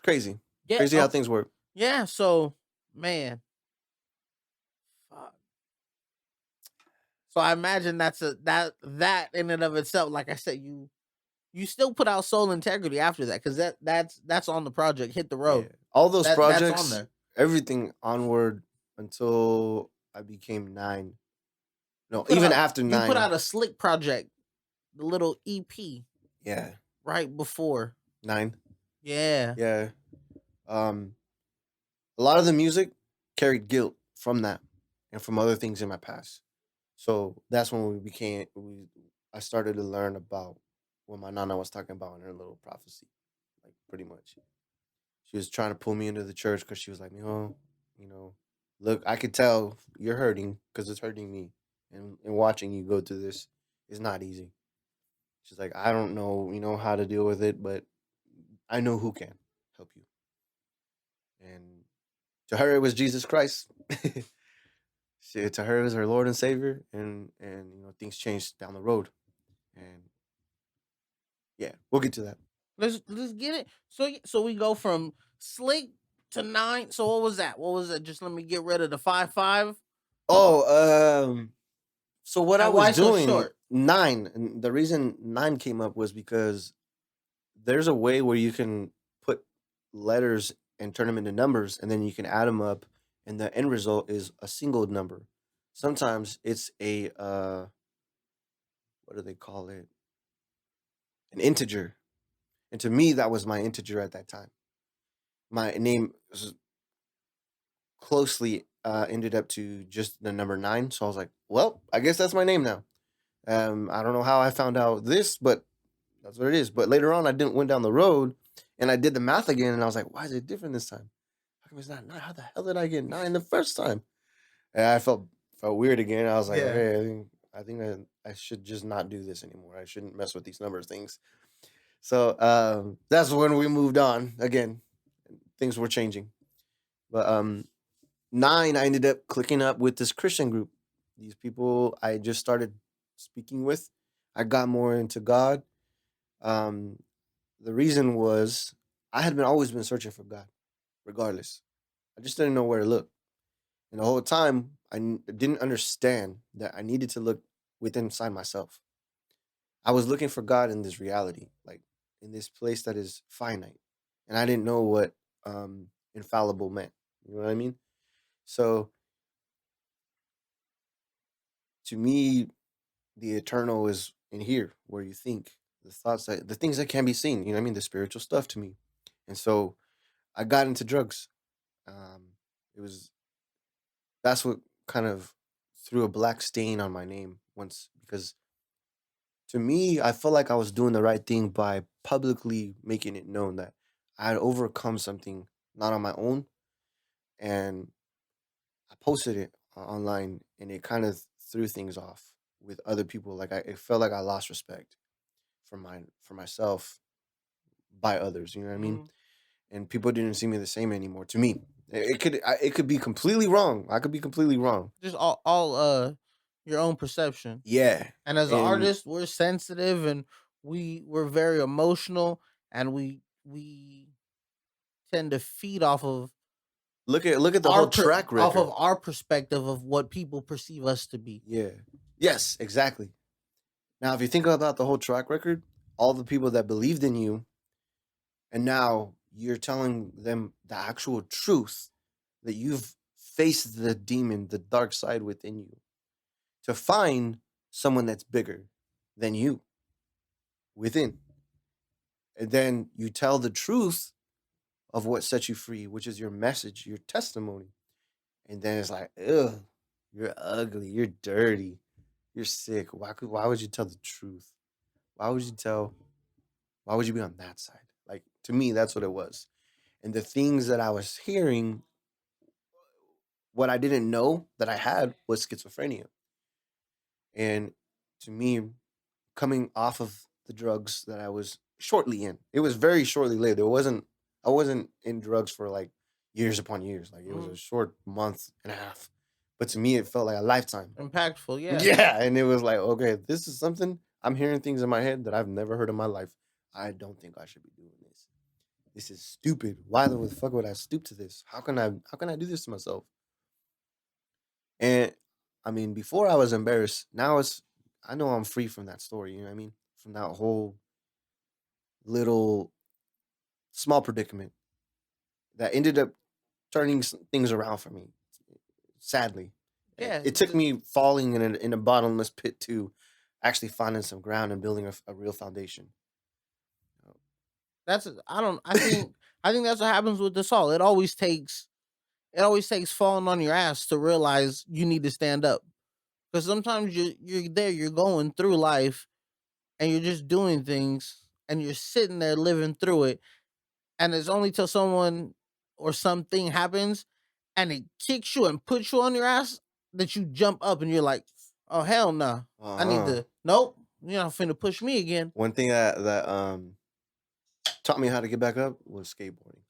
crazy. Yeah, Crazy how things work. yeah, so man, fuck. So I imagine that in and of itself, like I said, you still put out Soul Integrity after that, because that's on the project Hit the Yeah, Road. all those That's on projects, there. everything onward until I became 9. You No, put even out after you put 9. out a Slick project, the little EP Yeah, right before. 9. Yeah. Yeah. Um, a lot of the music carried guilt from that and from other things in my past. So that's when I started to learn about what my nana was talking about in her little prophecy, like pretty much. She was trying to pull me into the church because she was like, you know, look, I could tell you're hurting because it's hurting me, and watching you go through this is not easy. She's like, I don't know, how to deal with it, but I know who can help you. And to her, it was Jesus Christ. To her, it was her Lord and Savior, and things changed down the road. And yeah, we'll get to that. Let's get it. So we go from Slick to 9. So what was that? What was it? Just let me get rid of the 5-5. Oh, so what I And was why so doing, short? 9, and the reason 9 came up was because there's a way where you can put letters and turn them into numbers, and then you can add them up, and the end result is a single number. Sometimes it's a what do they call it? An integer. And to me, that was my integer at that time. My name was closely ended up to just the number 9, so I was like, well, I guess that's my name now. I don't know how I found out this, but that's what it is. But later on, I didn't went down the road, and I did the math again, and I was like, why is it different this time? How come it's not 9? How the hell did I get 9 the first time? And I felt weird again. I was like, Yeah. okay, I think I should just not do this anymore. I shouldn't mess with these numbers things. So that's when we moved on again. Things were changing, but 9, I ended up clicking up with this Christian group. These people I just started speaking with. I got more into God. Um, the reason was I had been always been searching for God, regardless. I just didn't know where to look. And the whole time, didn't understand that I needed to look within inside myself. I was looking for God in this reality, like in this place that is finite, and I didn't know what infallible meant. You know what I mean? So to me, the eternal is in here, where you think the things that can be seen. You know what I mean? The spiritual stuff to me, and so I got into drugs. It was That's what kind of threw a black stain on my name once, because to me, I felt like I was doing the right thing by publicly making it known that I had overcome something not on my own, and I posted it online, and it kind of threw things off with other people. Like it felt like I lost respect for myself by others. You know what I mean? Mhm. And people didn't see me the same anymore. To me, it could be completely wrong. I could be completely wrong. Just all your own perception. Yeah, And as an and artist, we're sensitive, and we're very emotional, and we tend to feed look at the whole track off of record. our perspective of what people perceive us to be. Yeah. Yes, exactly. Now, if you think about the whole track record, all the people that believed in you, and now you're telling them the actual truth that you've faced the demon, the dark side within you, to find someone that's bigger than you within. And then you tell the truth of what set you free, which is your message, your testimony. And then it's like, ugh, you're ugly, you're dirty, you're sick. Why would you tell the truth? Why would you tell Why would you be on that side? Like, to me, that's what it was. And the things that I was hearing, what I didn't know that I had was schizophrenia. And to me, coming off of the drugs that I was shortly in, it was very shortly lived. It wasn't. I wasn't in drugs for like years upon years. Like it was a Mm, short month and a half. But to me it felt like a lifetime. impactful, yeah. Yeah, and it was like, okay, this is something I'm hearing things in my head that I've never heard in my life. I don't think I should be doing this. This is stupid. Why the fuck would I stoop to this? How can I do this to myself? And I mean, before I was embarrassed. Now it's I know I'm free from that story, you know what I mean? From that whole little small predicament that ended up turning things around for me. Sadly, Yeah, it took me falling in a bottomless pit to actually finding some ground and building a real foundation. that's I don't I think that's what happens with this all. It always takes falling on your ass to realize you need to stand up. Because sometimes you're there, you're going through life and you're just doing things and you're sitting there living through it. And it's only till someone or something happens and it kicks you and puts you on your ass that you jump up and you're like, oh hell no. I need Uh-huh. to nope. You're not finna push me again. One thing that taught me how to get back up was skateboarding.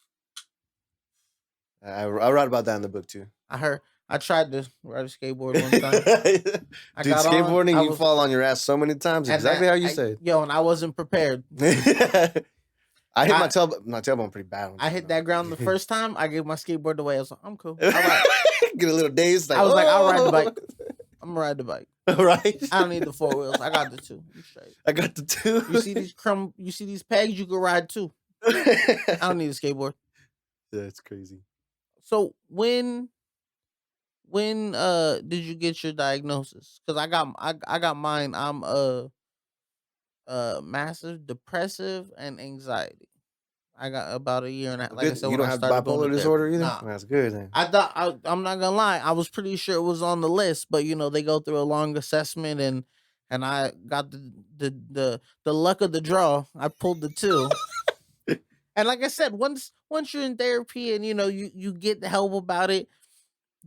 I write about that in the book too. I heard I tried to ride a skateboard one time. I Dude, got on, skateboarding, I you was fall on your ass so many times, and exactly that how you I said. yo, and I wasn't prepared. I hit I my tailbone pretty bad one I time hit that ground the though. first time. I gave my skateboard away. I was like, I'm cool. All right. Get a little dazed, like, I was like, I'll ride the oh, bike. I'm gonna ride the bike. all right. I don't need the four wheels. I got the two. I'm straight. I got the two. You see these pegs, you can ride too. I don't need a skateboard. That's crazy. So when did you get your diagnosis? Because I got mine. I'm massive depressive and anxiety. I got about a year and a half. Well, Like I good. said, You when don't I have started going to bipolar therapy. disorder either. Nah. That's good then. I'm not gonna lie. I was pretty sure it was on the list, but you know they go through a long assessment and I got the luck of the draw. I pulled the two, and like I said, once you're in therapy and you know you get the help about it,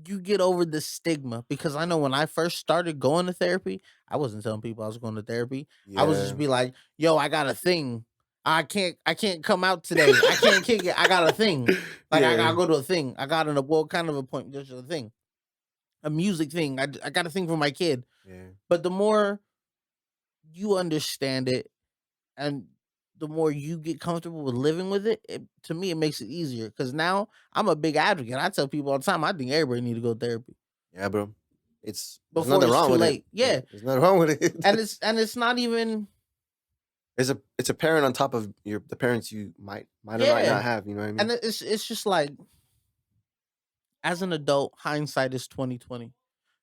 you get over the stigma. Because I know when I first started going to therapy, I wasn't telling people I was going to therapy. I was just Yeah. be like, "Yo, I got a thing. I can't come out today. I can't kick it. I got a thing. Like I Yeah. gotta go to a thing. I got an what kind of appointment? There's a thing, a music thing. I got a thing for my kid. Yeah. But the more you understand it and the more you get comfortable with living with it, to me, it makes it easier. Because now I'm a big advocate. I tell people all the time, I think everybody need to go to therapy Yeah, bro. There's before nothing it's wrong too with it. late. Yeah, There's nothing wrong with and it. it's not even It's a parent on top of the parents you might or might yeah, not have. You know what I and mean? it's just like as an adult, hindsight is 2020.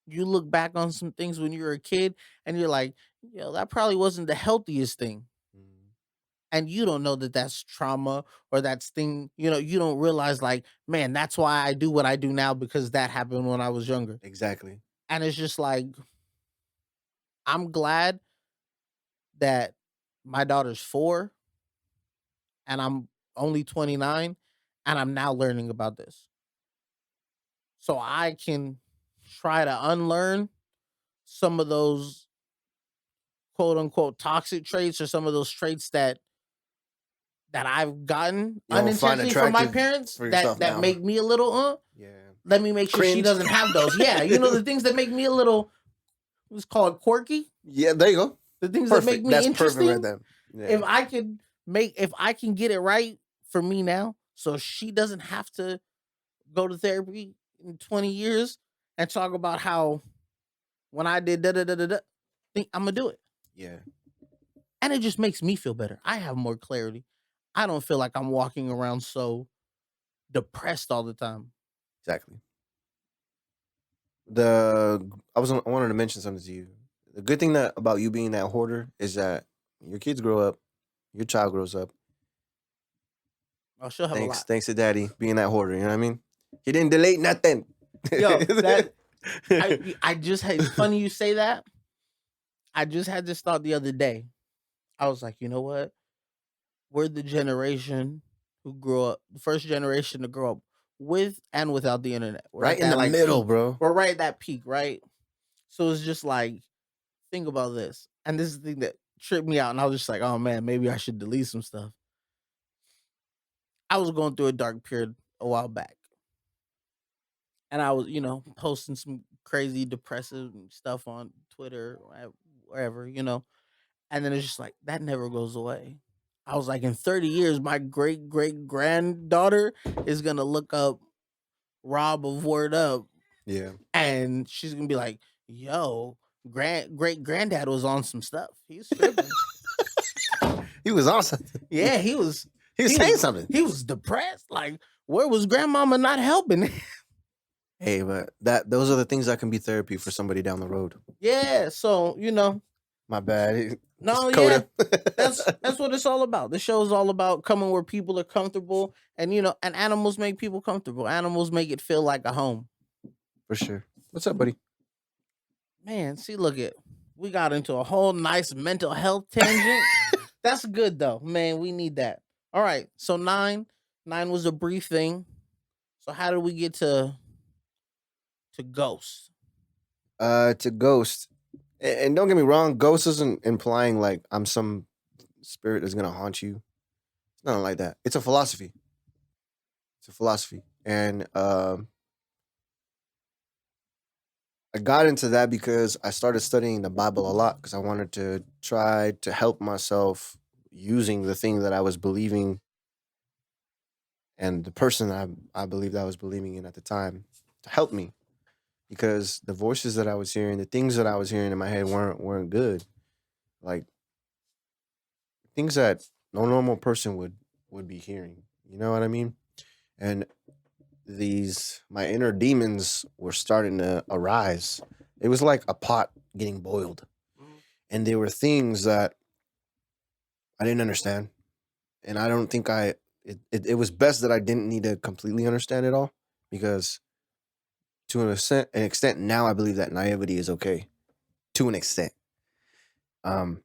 You look back on some things when you were a kid, and you're like, yo, that probably wasn't the healthiest thing. Mm, And you don't know that that's trauma or that's thing. You know, you don't realize like, man, that's why I do what I do now because that happened when I was younger. exactly. And it's just like, I'm glad that my daughter's 4 and I'm only 29 and I'm now learning about this. So I can try to unlearn some of those quote unquote toxic traits or some of those traits that I've gotten You don't find unintentionally from my attractive parents for yourself that now. make me a little Yeah. let me make sure she Cringe. doesn't have those. Yeah, you know the things that make me a little let's call it quirky. Yeah, there you go. The things that make Perfect. me That's perfect right interesting. there. Yeah. If I can get it right for me now, so she doesn't have to go to therapy in 20 years and talk about how when I did da da da da da, think I'm gonna do it. Yeah. And it just makes me feel better. I have more clarity. I don't feel like I'm walking around so depressed all the time. Exactly. I wanted to mention something to you. The good thing that about you being that hoarder is that your kids grow up, your child grows up. Oh, she'll have a lot. Thanks to daddy being that hoarder. You know what I mean? He didn't delete nothing. Yo, that I just had it's funny you say that. I just had this thought the other day. I was like, you know what? We're the generation who grew up, the first generation to grow up with and without the internet. We're Right at in that the like middle, peak. bro. We're right at that peak, right? So it's just like, think about this. And this is the thing that tripped me out. And I was just like, oh man, maybe I should delete some stuff. I was going through a dark period a while back, and I was, posting some crazy depressive stuff on Twitter or wherever, and then it's just like that never goes away. I was like, in 30 years, my great great granddaughter is gonna look up Rob of Word Up, Yeah. and she's gonna be like, "Yo, great granddad was on some stuff. He's tripping." He was on something. Yeah, he was. He was He saying was. something. He was depressed. Like, where was grandmama not helping? Hey, but those are the things that can be therapy for somebody down the road. Yeah. So My bad. no, yeah. Coda. That's what it's all about. The show is all about coming where people are comfortable, and animals make people comfortable. Animals make it feel like a home. For sure. What's up, buddy? Man, see, look at we got into a whole nice mental health tangent. That's good though, man. We need that. All right, so nine was a brief thing. So how did we get to ghost? To Ghost. And don't get me wrong, Ghost isn't implying like I'm some spirit that's gonna haunt you. It's nothing like that. It's a philosophy. It's a philosophy. And I got into that because I started studying the Bible a lot because I wanted to try to help myself using the thing that I was believing and the person that I believed I was believing in at the time to help me because the voices that I was hearing, the things that I was hearing in my head weren't good. Like things that no normal person would be hearing. You know what I mean? And these my inner demons were starting to arise. It was like a pot getting boiled. Mhm. And there were things that I didn't understand. And I don't think it was best that I didn't need to completely understand it all because to an extent now I believe that naivety is okay to an extent. Um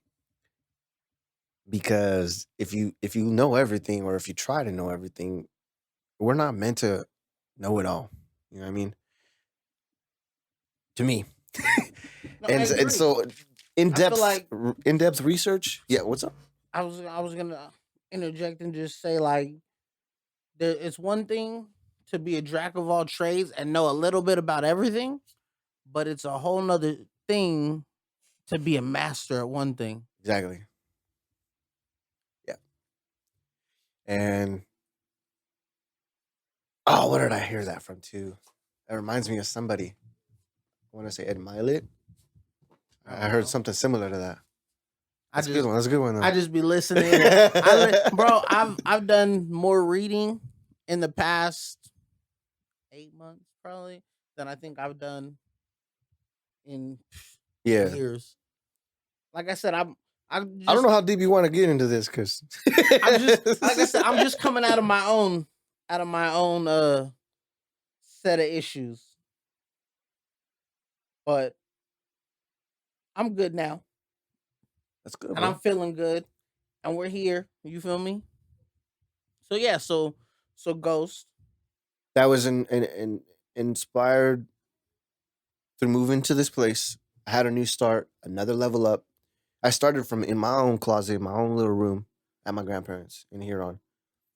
because if you know everything or if you try to know everything, we're not meant to know it all. You know what I mean? To me. No, I And agree. so in I feel depth like in depth research. Yeah, what's up? I was gonna interject and just say like it's one thing to be a jack of all trades and know a little bit about everything, but it's a whole nother thing to be a master at one thing. Exactly. Yeah. And oh, what did I hear that from too? That reminds me of somebody. I want to say Ed Milet. I I don't heard know. something similar to that. I That's a good just one. That's a good one I though. just be listening. And bro. I've done more reading in the past 8 months probably than I think I've done in Yeah. years. Like I said, I'm I don't just know how deep you want to get into this because I'm just like I said, I'm just coming out of my own set of issues. But I'm good now. that's good, And I'm bro. feeling good. And we're here. You feel me? So yeah, so Ghost. That was inspired to move into this place. I had a new start, another level up. I started from in my own closet, in my own little room at my grandparents in Huron.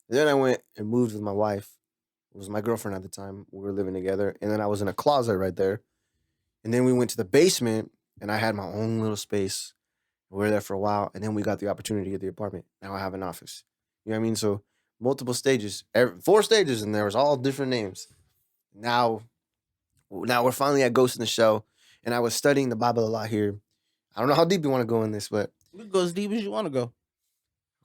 Then I went and moved with my wife. It was my girlfriend at the time. We were living together. And then I was in a closet right there. And then we went to the basement and I had my own little space. We were there for a while. And then we got the opportunity to get the apartment. Now I have an office. You know what I mean? So multiple stages, four stages, and there was all different names. Now we're finally at Ghost in the Shell. And I was studying the Bible a lot here. I don't know how deep you want to go in this, but We go as deep as you want to go.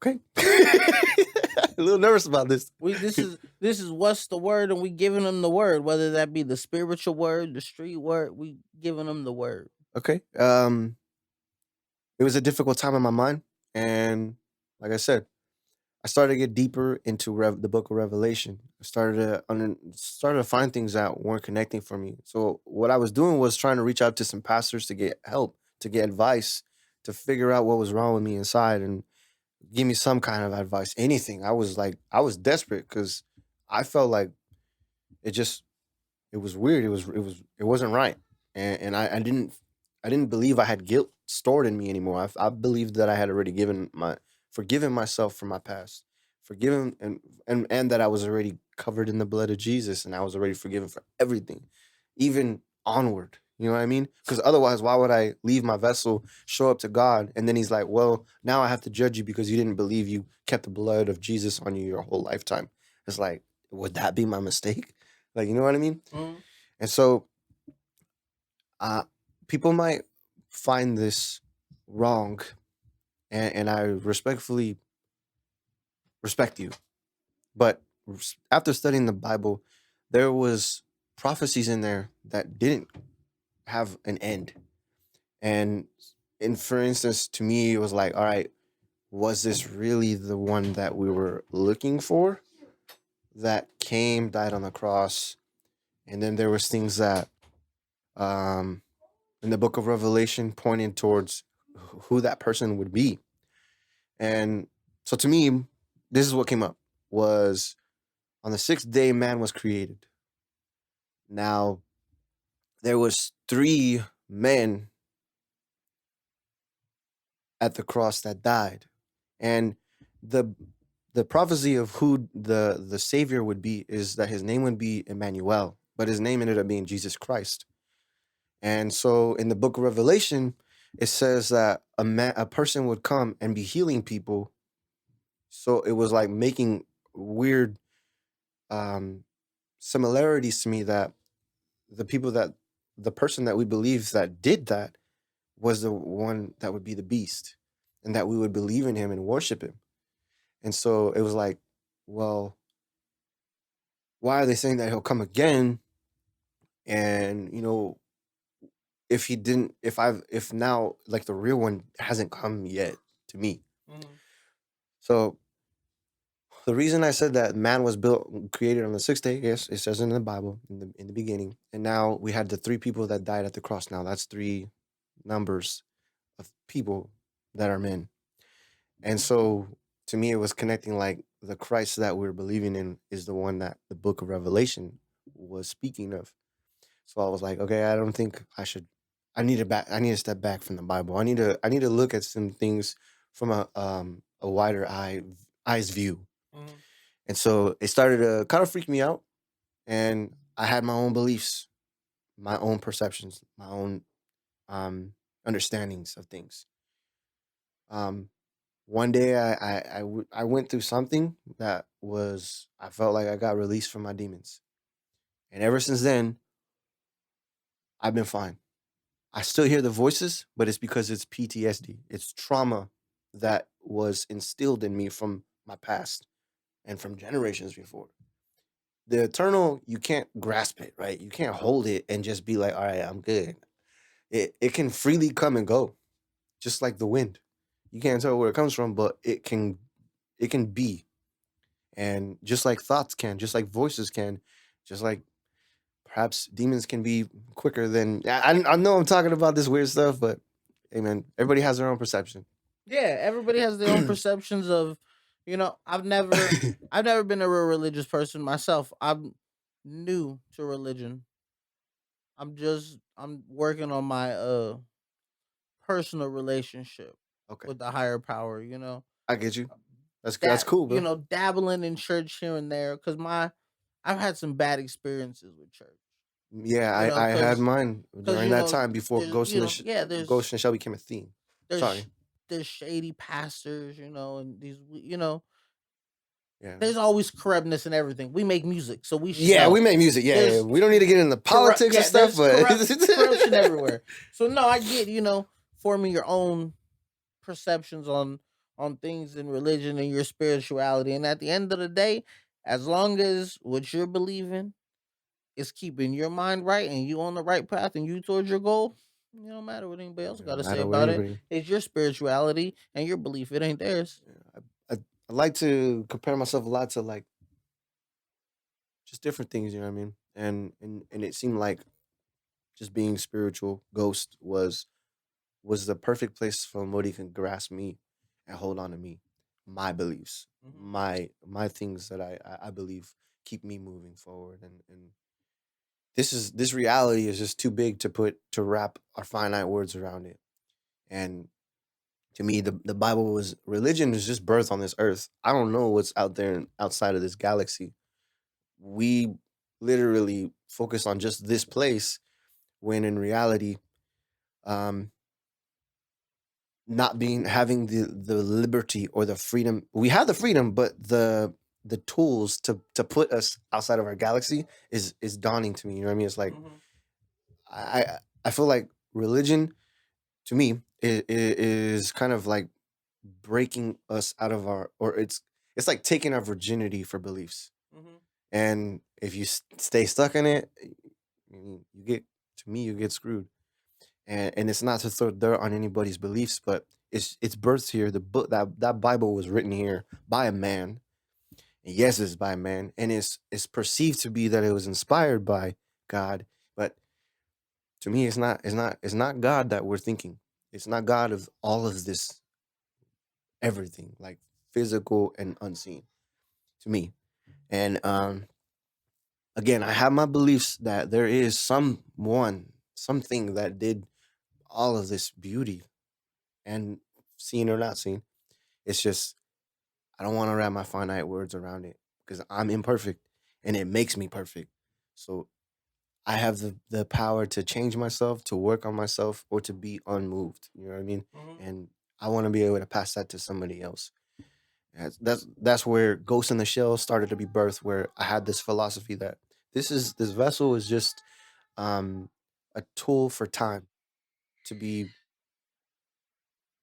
okay. A little nervous about this. We this is what's the word, and we giving them the word, whether that be the spiritual word, the street word. We giving them the word. Okay. It was a difficult time in my mind, and like I said, I started to get deeper into the Book of Revelation. I started to find things that weren't connecting for me. So what I was doing was trying to reach out to some pastors to get help, to get advice, to figure out what was wrong with me inside, and give me some kind of advice. Anything. I was desperate because I felt like it just it was weird. It wasn't right, and I didn't believe I had guilt stored in me anymore. I believed that I had already forgiven myself for my past, forgiven, and that I was already covered in the blood of Jesus, and I was already forgiven for everything, even onward. You know what I mean? Because otherwise, why would I leave my vessel, show up to God, and then He's like, "Well, now I have to judge you because you didn't believe you kept the blood of Jesus on you your whole lifetime." It's like, would that be my mistake? Like, you know what I mean? Mhm. And so, uh, people might find this wrong, and I respectfully respect you. But after studying the Bible, there was prophecies in there that didn't have an end. And for instance, to me, it was like, all right, was this really the one that we were looking for? That came, died on the cross, and then there was things that, um, in the Book of Revelation, pointed towards who that person would be. And so, to me, this is what came up: was on the sixth day, man was created. Now, there was three men at the cross that died, and the the prophecy of who the savior would be is that his name would be Emmanuel, but his name ended up being Jesus Christ. And so in the book of Revelation, it says that a person would come and be healing people. So it was like making weird, um, similarities to me, that the people that the person that we believe that did that was the one that would be the beast, and that we would believe in him and worship him. And so it was like, well, why are they saying that he'll come again? And if he didn't, if now, like, the real one hasn't come yet to me. Mhm. So the reason I said that man was built created on the sixth day, yes, it says in the Bible in the beginning. And now we had the three people that died at the cross. Now that's three numbers of people that are men. And so to me, it was connecting, like, the Christ that we're believing in is the one that the book of Revelation was speaking of. So I was like, okay, I don't think I should. I need to step back from the Bible. I need to look at some things from a wider eyes view. Mhm. And so it started to kind of freak me out. And I had my own beliefs, my own perceptions, my own, um, understandings of things. Um, One day I went through something that was, I felt like I got released from my demons. And ever since then, I've been fine. I still hear the voices, but it's because it's PTSD. It's trauma that was instilled in me from my past and from generations before. The eternal, you can't grasp it, right? You can't hold it and just be like, all right, I'm good. It can freely come and go, just like the wind. You can't tell where it comes from, but it can be. And just like thoughts can, just like voices can, just like perhaps demons can be quicker than, I know I'm talking about this weird stuff, but hey man, everybody has their own perception. Yeah, everybody has their own perceptions of, I've never been a real religious person myself. I'm new to religion. I'm working on my personal relationship Okay, with the higher power, you know. I get you. That's That cool, bro. dabbling in church here and there, cuz my I've had some bad experiences with church. Yeah, You know, I had cuz mine cuz during that time before there's yeah, Ghost in the Shell became a theme. Sorry. there's there's shady pastors, and Yeah. there's always corruptness in everything. We make music, so we should Yeah, we know. make music. Yeah, yeah. There's We don't need to get into politics and yeah, stuff, there's but corruption everywhere. So no, I get, forming your own perceptions on things in religion and your spirituality. And at the end of the day, as long as what you're believing is keeping your mind right and you on the right path and you towards your goal, it don't matter what anybody else it got don't to say matter what about it. anybody. It's your spirituality and your belief. It ain't theirs. Yeah, I like to compare myself a lot to, like, just different things. You know what I mean? And it seemed like just being spiritual, Ghost was the perfect place for somebody can grasp me and hold on to me, my beliefs, Hmm. my things that I believe keep me moving forward. And this reality is just too big to wrap our finite words around it. And To me, the Bible was religion is just birth on this earth. I don't know what's out there outside of this galaxy. We literally focus on just this place when in reality, um, not being having the liberty or the freedom. We have the freedom, but the tools to put us outside of our galaxy is daunting to me. You know what I mean? It's like Mhm. I feel like religion to me is kind of like breaking us out of our, or it's like taking our virginity for beliefs. Mhm. And if you stay stuck in it, you get, to me, you get screwed. And it's not to throw dirt on anybody's beliefs, but it's birthed here. The book, that Bible was written here by a man. And yes, it's by a man, and it's perceived to be that it was inspired by God. But to me, it's not God that we're thinking. It's not God of all of this, everything, like physical and unseen to me. And again, I have my beliefs that there is something that did all of this beauty, and seen or not seen. It's just I don't want to wrap my finite words around it because I'm imperfect and it makes me perfect. So I have the power to change myself, to work on myself, or to be unmoved. You know what I mean? Mhm. And I want to be able to pass that to somebody else. That's where Ghost in the Shell started to be birthed, where I had this philosophy that this vessel is just um a tool for time to be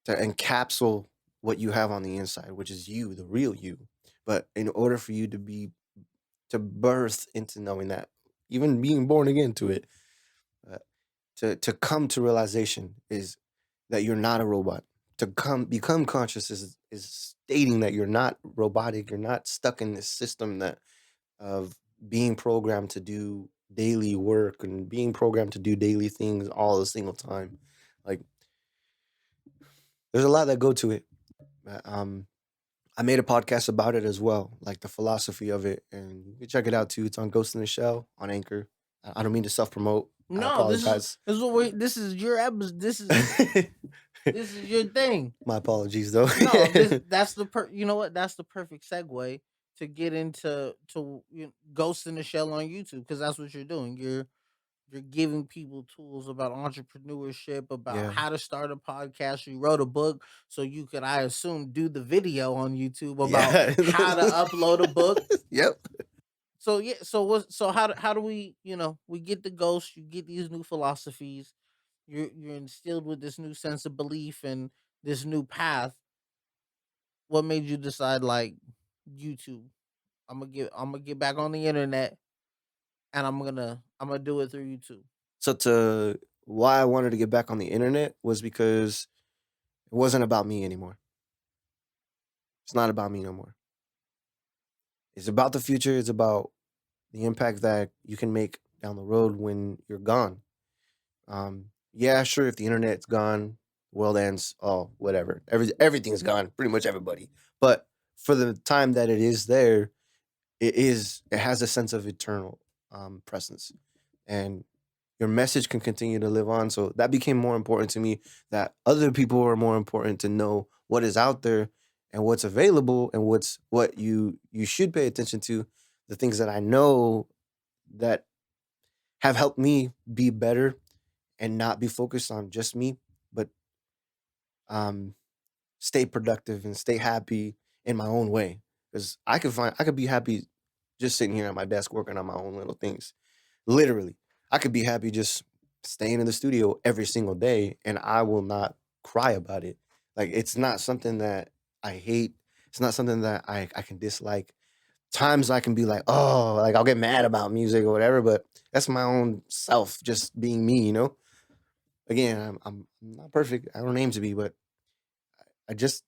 to encapsule what you have on the inside, which is you, the real you. But in order for you to birth into knowing that, even being born again to it, uh, to come to realization is that you're not a robot. To come become conscious is stating that you're not robotic. You're not stuck in this system that of being programmed to do daily work and being programmed to do daily things all a single time. Like there's a lot that go to it. Um, I made a podcast about it as well, like the philosophy of it, and you can check it out too. It's on Ghost in the Shell on Anchor. I don't mean to self promote. I No, apologize. this is what this is your episode. This is your thing. My apologies, though. No, that's you know what? That's the perfect segue to get into Ghost in the Shell on YouTube, because that's what you're doing. You're giving people tools about entrepreneurship, about Yeah, how to start a podcast. You wrote a book so you could, I assume, do the video on YouTube about yeah. how to upload a book. Yep. So yeah, so what? So how do we, we get the ghost? You get these new philosophies. You're instilled with this new sense of belief and this new path. What made you decide, like, YouTube? I'm gonna get back on the internet, and I'm gonna do it through YouTube. So to why I wanted to get back on the internet was because it wasn't about me anymore. It's not about me no more. It's about the future. It's about the impact that you can make down the road when you're gone. Yeah, sure. If the internet's gone, world ends. Oh, whatever. Everything's gone. Pretty much everybody. But for the time that it is there, it has a sense of eternal presence, and your message can continue to live on. So that became more important to me. That other people are more important to know what is out there and what's available and what you should pay attention to. The things that I know that have helped me be better and not be focused on just me, but um, stay productive and stay happy in my own way. Because I could be happy just sitting here at my desk working on my own little things. Literally, I could be happy just staying in the studio every single day, and I will not cry about it. Like it's not something that I hate. It's not something that I can dislike. Times I can be like, oh, like I'll get mad about music or whatever, but that's my own self just being me, you know? Again, I'm not perfect. I don't aim to be, but I just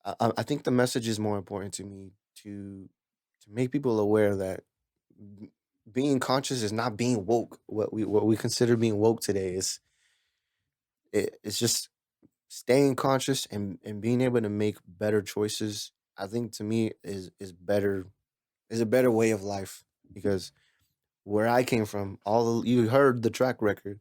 I think the message is more important to me to make people aware that b- being conscious is not being woke. What we consider being woke today is it's just staying conscious and being able to make better choices. I think to me is better, is a better way of life because where I came from, all you heard the track record.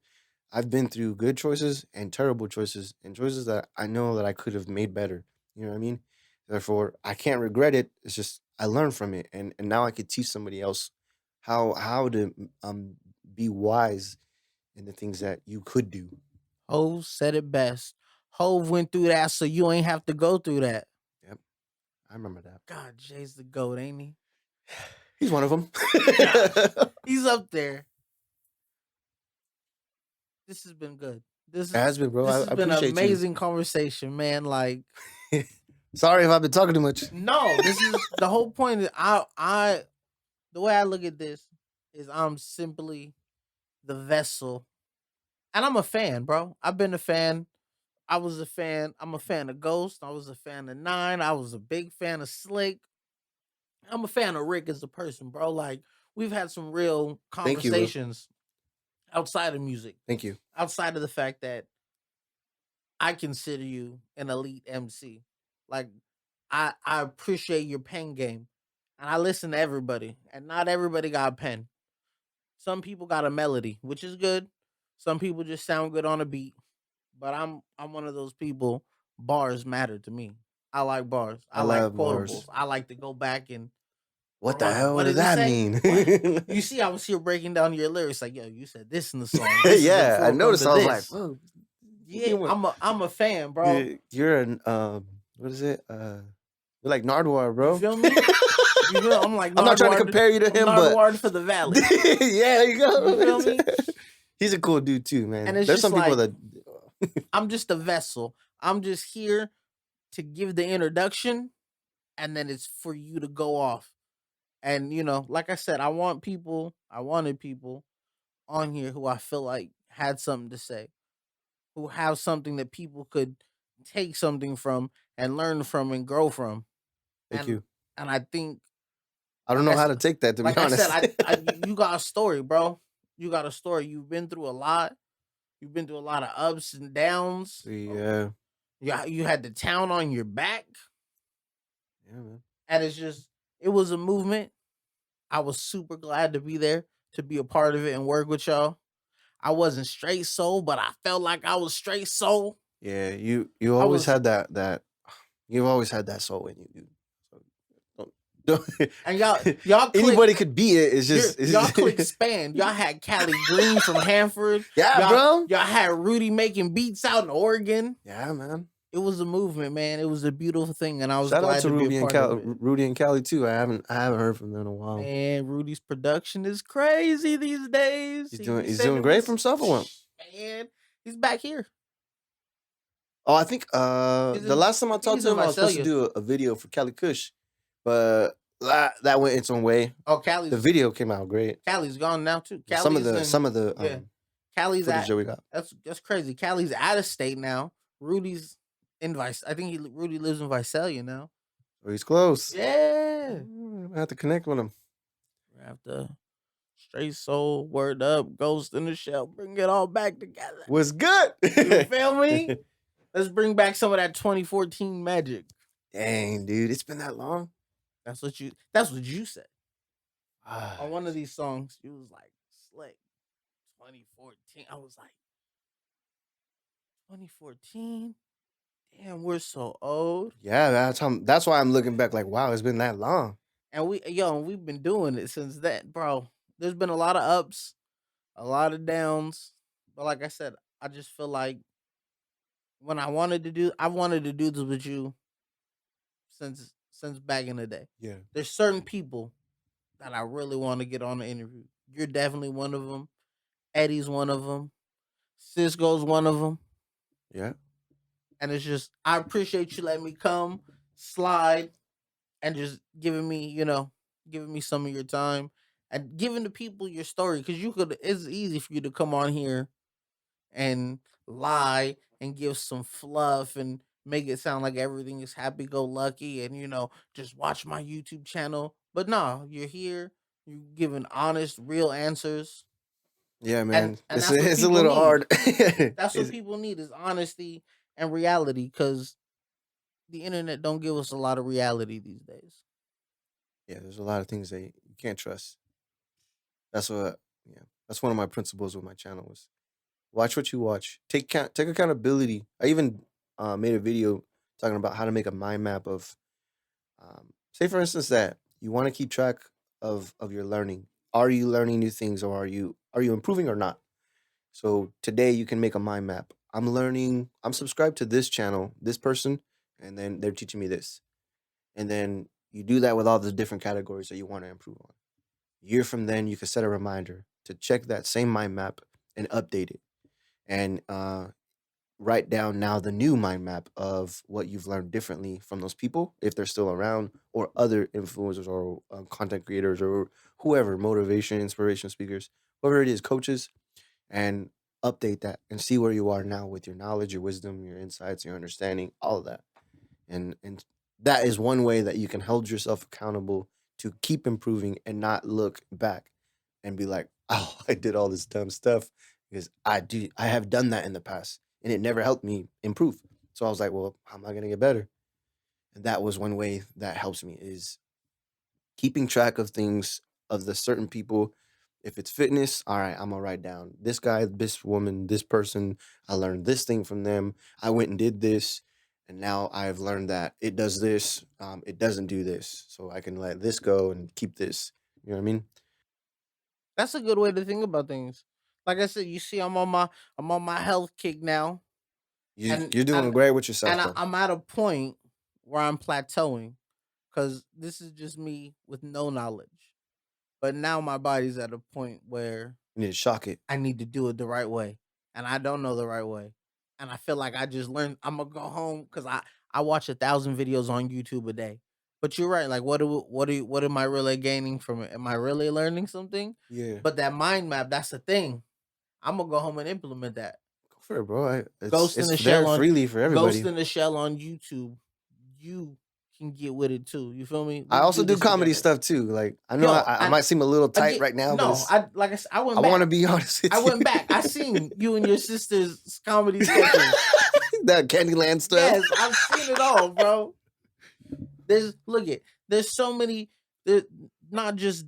I've been through good choices and terrible choices, and choices that I know that I could have made better. You know what I mean? Therefore, I can't regret it. It's just I learned from it, and now I could teach somebody else how to be wise in the things that you could do. Hove said it best. Hove went through that, so you ain't have to go through that. Yep, I remember that. God, Jay's the goat, ain't he? He's one of them. Gosh, he's up there. This has been good. This It is has been, bro. this I has been an appreciate you. amazing conversation, man. Like, Sorry if I've been talking too much. no, this is the whole point. Is I the way I look at this is I'm simply the vessel, and I'm a fan, bro. I've been a fan. I was a fan. I'm a fan of Ghost. I was a fan of Nine. I was a big fan of Slick. I'm a fan of Rick as a person, bro. Like, we've had some real Thank you, bro. conversations outside of music, Thank you. outside of the fact that I consider you an elite MC. Like, I appreciate your pen game, and I listen to everybody, and not everybody got a pen. Some people got a melody, which is good. Some people just sound good on a beat. But I'm one of those people. Bars matter to me. I like bars. I I like love quotables. bars. I like to go back and What the run. hell What does did he that say? mean? What? You see, I was here breaking down your lyrics. Like, yo, you said this in the song. This is in Yeah, I forefront noticed. to I was like, this. "Whoa, Yeah, I'm a fan, bro. you're an what is it? You're like Nardwar, You bro." feel me? You feel? I'm like I'm not trying to Nardwar. compare you to I'm him, but Nardwar for the valley. yeah, there you You go. feel me? He's a cool dude too, And man. it's There's just some people like that I'm just a vessel. I'm just here to give the introduction, and then it's for you to go off. And like I said, I wanted people on here who I feel like had something to say, who have something that people could take something from and learn from and grow from. thank And you. and I think, I don't like I know how said, to take that, to be like I said, honest. you got a story, bro. You got a story. You've been through a lot. You've been through a lot of ups and downs. Yeah, You had the town on your back, yeah, man. and it was a movement. I was super glad to be there, to be a part of it and work with y'all. I wasn't straight soul, but I felt like I was straight soul. Yeah, you I always was, had that you've always had that soul in you, dude. So and y'all, don't y'all click, anybody could be it. y'all It's click just span. Y'all had Callie Green from Hanford. yeah, Y'all, bro. y'all had Rudy making beats out in Oregon. Yeah, man. It was a movement, man. It was a beautiful thing, and I was Shout out glad to to be a part of it. Rudy and Cali too. I haven't heard from them in a while. Man, Rudy's production is crazy these days. He be He's doing sending me, great for himself or what? man. He's back here. Oh, I think He's the in, last time I I think talked he's to in him, I was supposed to Visalia. do a video for Cali Kush, but that went its own way. Oh, The video came out great. Callie's gone now too. Some of Callie's the in, some of the yeah. Callie's footage at that we got. that's crazy. Callie's out of state now. Rudy's in Vice. I think Rudy lives in Visalia now. So he's close. Yeah, I have to connect with him. we have to straight soul, word up, ghost in the shell, bring it all back together. Was good. You feel me? Let's bring back some of that 2014 magic. Dang, dude, it's been that long. That's what you said on one of these songs. You was like slick 2014. I was like 2014. Damn, we're so old. Yeah, that's why I'm looking back like, wow, it's been that long. And we've been doing it since that, bro. There's been a lot of ups, a lot of downs. But like I said, I just feel like when I wanted to do this with you since back in the day. Yeah. There's certain people that I really want to get on the interview. You're definitely one of them. Eddie's one of them. Cisco's one of them. Yeah. And it's just I appreciate you letting me come, slide, and just giving me some of your time and giving the people your story, because it's easy for you to come on here and lie and give some fluff and make it sound like everything is happy go lucky and just watch my YouTube channel. But no, you're here, you're giving honest, real answers. Yeah, And man. and It's that's what it's a people little need. hard. That's what people need is honesty and reality, because the internet don't give us a lot of reality these days. Yeah, there's a lot of things that you can't trust. That's what yeah. That's one of my principles with my channel was Watch what you watch. Take accountability. I even made a video talking about how to make a mind map of, say for instance that you want to keep track of your learning. Are you learning new things, or are you improving or not? So today you can make a mind map. I'm learning. I'm subscribed to this channel, this person, and then they're teaching me this. And then you do that with all the different categories that you want to improve on. Year from then, you can set a reminder to check that same mind map and update it, and write down now the new mind map of what you've learned differently from those people, if they're still around, or other influencers, or content creators, or whoever, motivation, inspiration speakers, whoever it is, coaches, and update that and see where you are now with your knowledge, your wisdom, your insights, your understanding, all of that. And that is one way that you can hold yourself accountable to keep improving and not look back and be like, oh, I did all this dumb stuff because I have done that in the past and it never helped me improve. So I was like, well, how am I gonna get better? And that was one way that helps me, is keeping track of things, of the certain people. If it's fitness, all right, I'm gonna write down this guy, this woman, this person. I learned this thing from them. I went and did this, and now I've learned that it does this. It doesn't do this, so I can let this go and keep this. You know what I mean? That's a good way to think about things. Like I said, you see, I'm on my health kick now, and You're doing and great with yourself, and bro. I'm at a point where I'm plateauing because this is just me with no knowledge. But now my body's at a point where You need to shock it. I need to do it the right way, and I don't know the right way, and I feel like I just learned. I'm gonna go home because I watch 1,000 videos on YouTube a day. But you're right. Like, what am I really gaining from it? Am I really learning something? Yeah, But that mind map, that's the thing. I'm gonna go home and implement that. go for it, bro. It's Ghost in it's the there Shell on freely for Ghost everybody. in the Shell on YouTube. You can get with it too. You feel me? I We can also do do this comedy together. stuff too. Like I know Yo, I might seem a little tight again, right now, but no, it's I like I said, I I went want to back. be honest I with you. went back. I seen you and your sister's comedy sketches. That Candyland stuff. Yes, I've seen it all, bro. There's so many, there, not just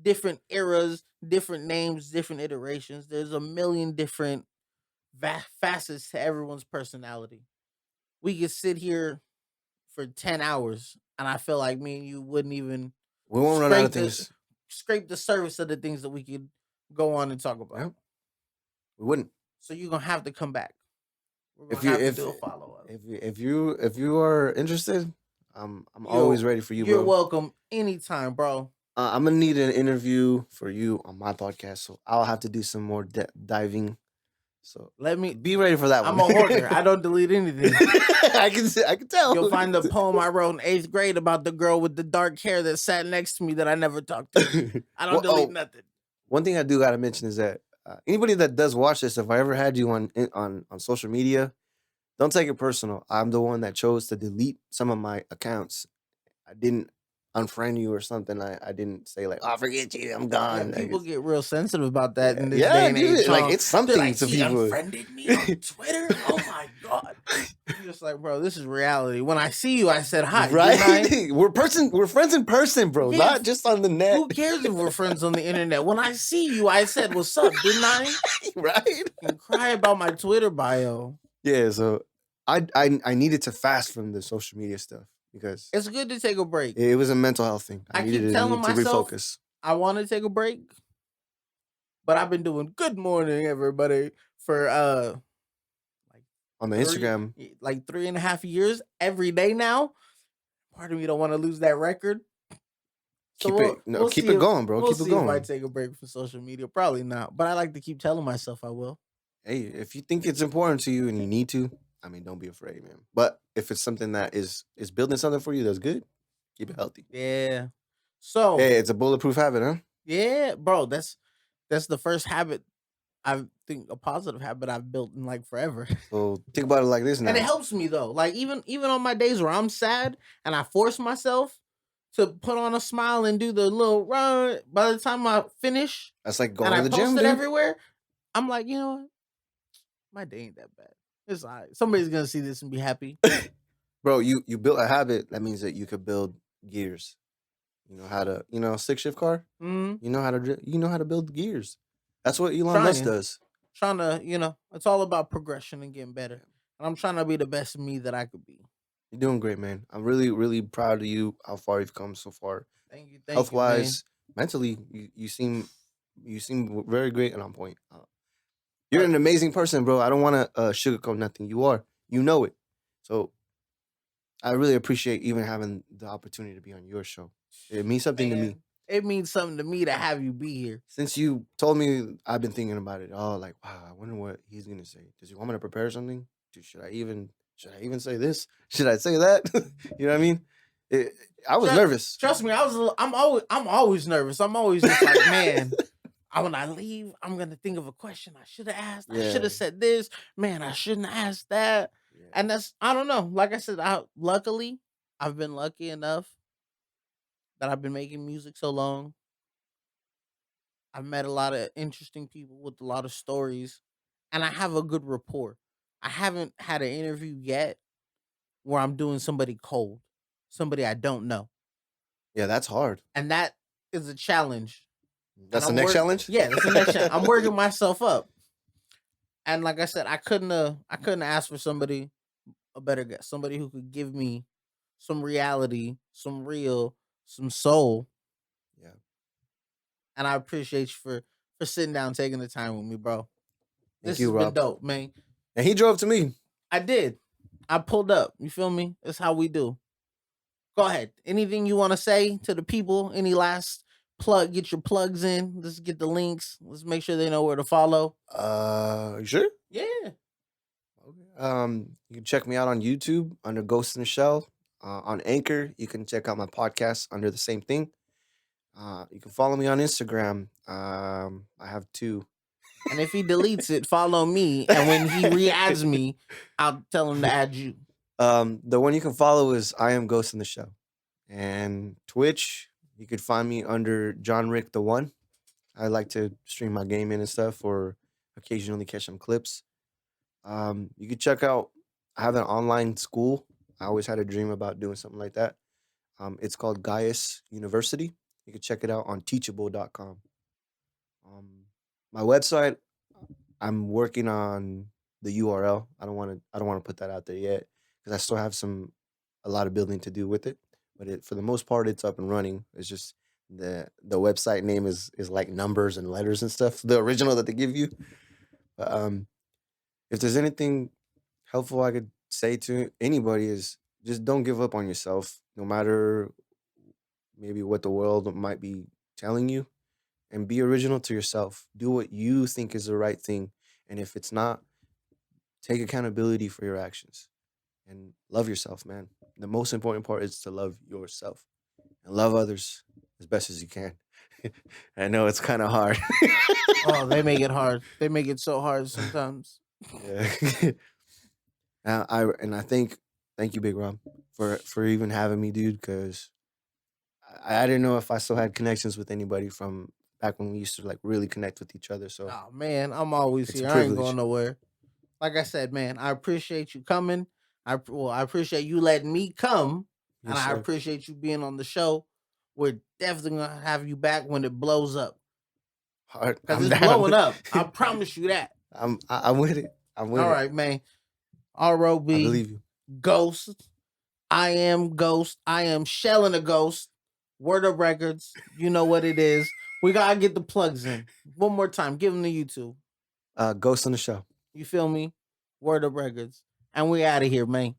different eras, different names, different iterations. There's a million different facets to everyone's personality. We could sit here for 10 hours and I feel like me and you wouldn't even We won't run out of scrape the things. scrape the surface of the things that we could go on and talk about. Yep, we wouldn't. So you're gonna have to come back. We're If gonna you have to if do a follow up. if you are interested, I'm always You're ready for you, you're bro. welcome anytime, bro. I'm gonna need an interview for you on my podcast, so I'll have to do some more diving. So Let me be ready for that I'm one. a hoarder. I don't delete anything. I can tell. You'll find the poem I wrote in 8th grade about the girl with the dark hair that sat next to me that I never talked to. I don't Well, delete oh, nothing. one thing I do gotta mention is that anybody that does watch this, if I ever had you on social media, don't take it personal. I'm the one that chose to delete some of my accounts. I didn't unfriend you or something. I didn't say like, "Oh, forget you, I'm Yeah, gone." Like, people get real sensitive about that yeah, in this day yeah, and age, dude. Like huh? it's They're something like, to he people, unfriended me on Twitter? Oh my god. I'm just like, bro, this is reality. When I see you, I said hi, didn't I? right? We're friends in person, bro, Yeah, not just on the net, who cares if we're friends on the internet? When I see you, I said, what's up, didn't I? right? You can cry about my Twitter bio. Yeah. So I needed to fast from the social media stuff because It's good to take a break. it was a mental health thing. I I keep needed to telling need to myself refocus I want to take a break, but I've been doing good morning, everybody, for like on the three Instagram. like 3.5 years every day now. Part of me don't want to lose that record. So Keep it no, we'll keep see it if going, bro. we'll Keep it see if I going. take a break from social media. Probably not, but I like to keep telling myself I will. Hey, if you think it's important to you and you need to, I mean, don't be afraid, man. But if it's something that is building something for you that's good, keep it healthy. Yeah. So Hey, it's a bulletproof habit, huh? yeah, bro, that's the first habit I think a positive habit I've built in like forever. So think about it like this And it now. helps me though. Like even on my days where I'm sad and I force myself to put on a smile and do the little run, by the time I finish That's like and going I to the post gym, it dude. everywhere, I'm like, you know what? My day ain't that bad. It's all right. Somebody's gonna see this and be happy. Bro, you built a habit. That means that you could build gears. You know how to, stick shift car. Mm, You know how to build gears. That's what Elon Musk trying, does. trying to, it's all about progression and getting better. Yeah. And I'm trying to be the best me that I could be. You're doing great, man. I'm really, really proud of you. How far you've come so far, Thank health you, man. wise, mentally. You seem very great and on point. You're But an amazing person, bro. I don't want to sugarcoat nothing. You are. You know it. So I really appreciate even having the opportunity to be on your show. It means something to me. man, it means something to me to have you be here. Since you told me, I've been thinking about it. Oh, like wow, I wonder what he's gonna say. Does he want me to prepare something? Should I even say this? Should I say that? You know what I mean? It, I was Trust, nervous. trust me, I'm always nervous. I'm always just like, man, when I leave, I'm gonna think of a question I should have asked. I should Yeah, have said this. Man, I shouldn't have asked that. yeah. And I don't know. Like I said, luckily I've been lucky enough that I've been making music so long. I've met a lot of interesting people with a lot of stories, and I have a good rapport. I haven't had an interview yet where I'm doing somebody cold, somebody I don't know, Yeah, that's hard. and that is a challenge. And That's the next challenge. yeah, that's the next challenge. I'm working myself up, and like I said, I couldn't ask for somebody a better guest, somebody who could give me some reality, some real, some soul, Yeah. and I appreciate you for sitting down, taking the time with me, bro. Thank This you, has been Rob. dope, man. And he drove to me. I did. I pulled up. You feel me? That's how we do. Go ahead. Anything you want to say to the people? Any last plug? Get your plugs in. Let's get the links. Let's make sure they know where to follow. You sure? Yeah. Okay. You can check me out on YouTube under Ghost in the Shell. On Anchor, you can check out my podcast under the same thing. You can follow me on Instagram. I have two. And if he deletes it, follow me. And when he re-adds me, I'll tell him to add you. The one you can follow is I am Ghost in the Shell, and Twitch. You could find me under John Rick the One. I like to stream my gaming and stuff, or occasionally catch some clips. You could check out. I have an online school. I always had a dream about doing something like that. It's called Gaius University. You can check it out on teachable.com. Um, my website, I'm working on the URL. I don't want to put that out there yet because I still have a lot of building to do with it. But for the most part, it's up and running. It's just the website name is like numbers and letters and stuff. The original that they give you. But, if there's anything helpful I could say to anybody is just don't give up on yourself, no matter maybe what the world might be telling you, and be original to yourself. Do what you think is the right thing, and if it's not, take accountability for your actions and love yourself, man. The most important part is to love yourself and love others as best as you can. I know it's kind of hard. Oh, they make it hard. They make it so hard sometimes. Yeah. I think thank you, Big Rob, for even having me, dude. Because I didn't know if I still had connections with anybody from back when we used to like really connect with each other. So Oh man, I'm always it's a here. I ain't going privilege. nowhere. Like I said, man, I appreciate you coming. I appreciate you letting me come, and Yes, I sir. appreciate you being on the show. We're definitely gonna have you back when it blows up Hard. because I'm it's down. blowing up. I promise you that. I'm with it. I'm with All it. right, man. ROB I believe you. Ghost. I am Ghost. I am shelling a ghost. Word of records. You know what it is. We gotta get the plugs in one more time. Give them to YouTube. Ghost on the show. You feel me? Word of records. And we out of here, man.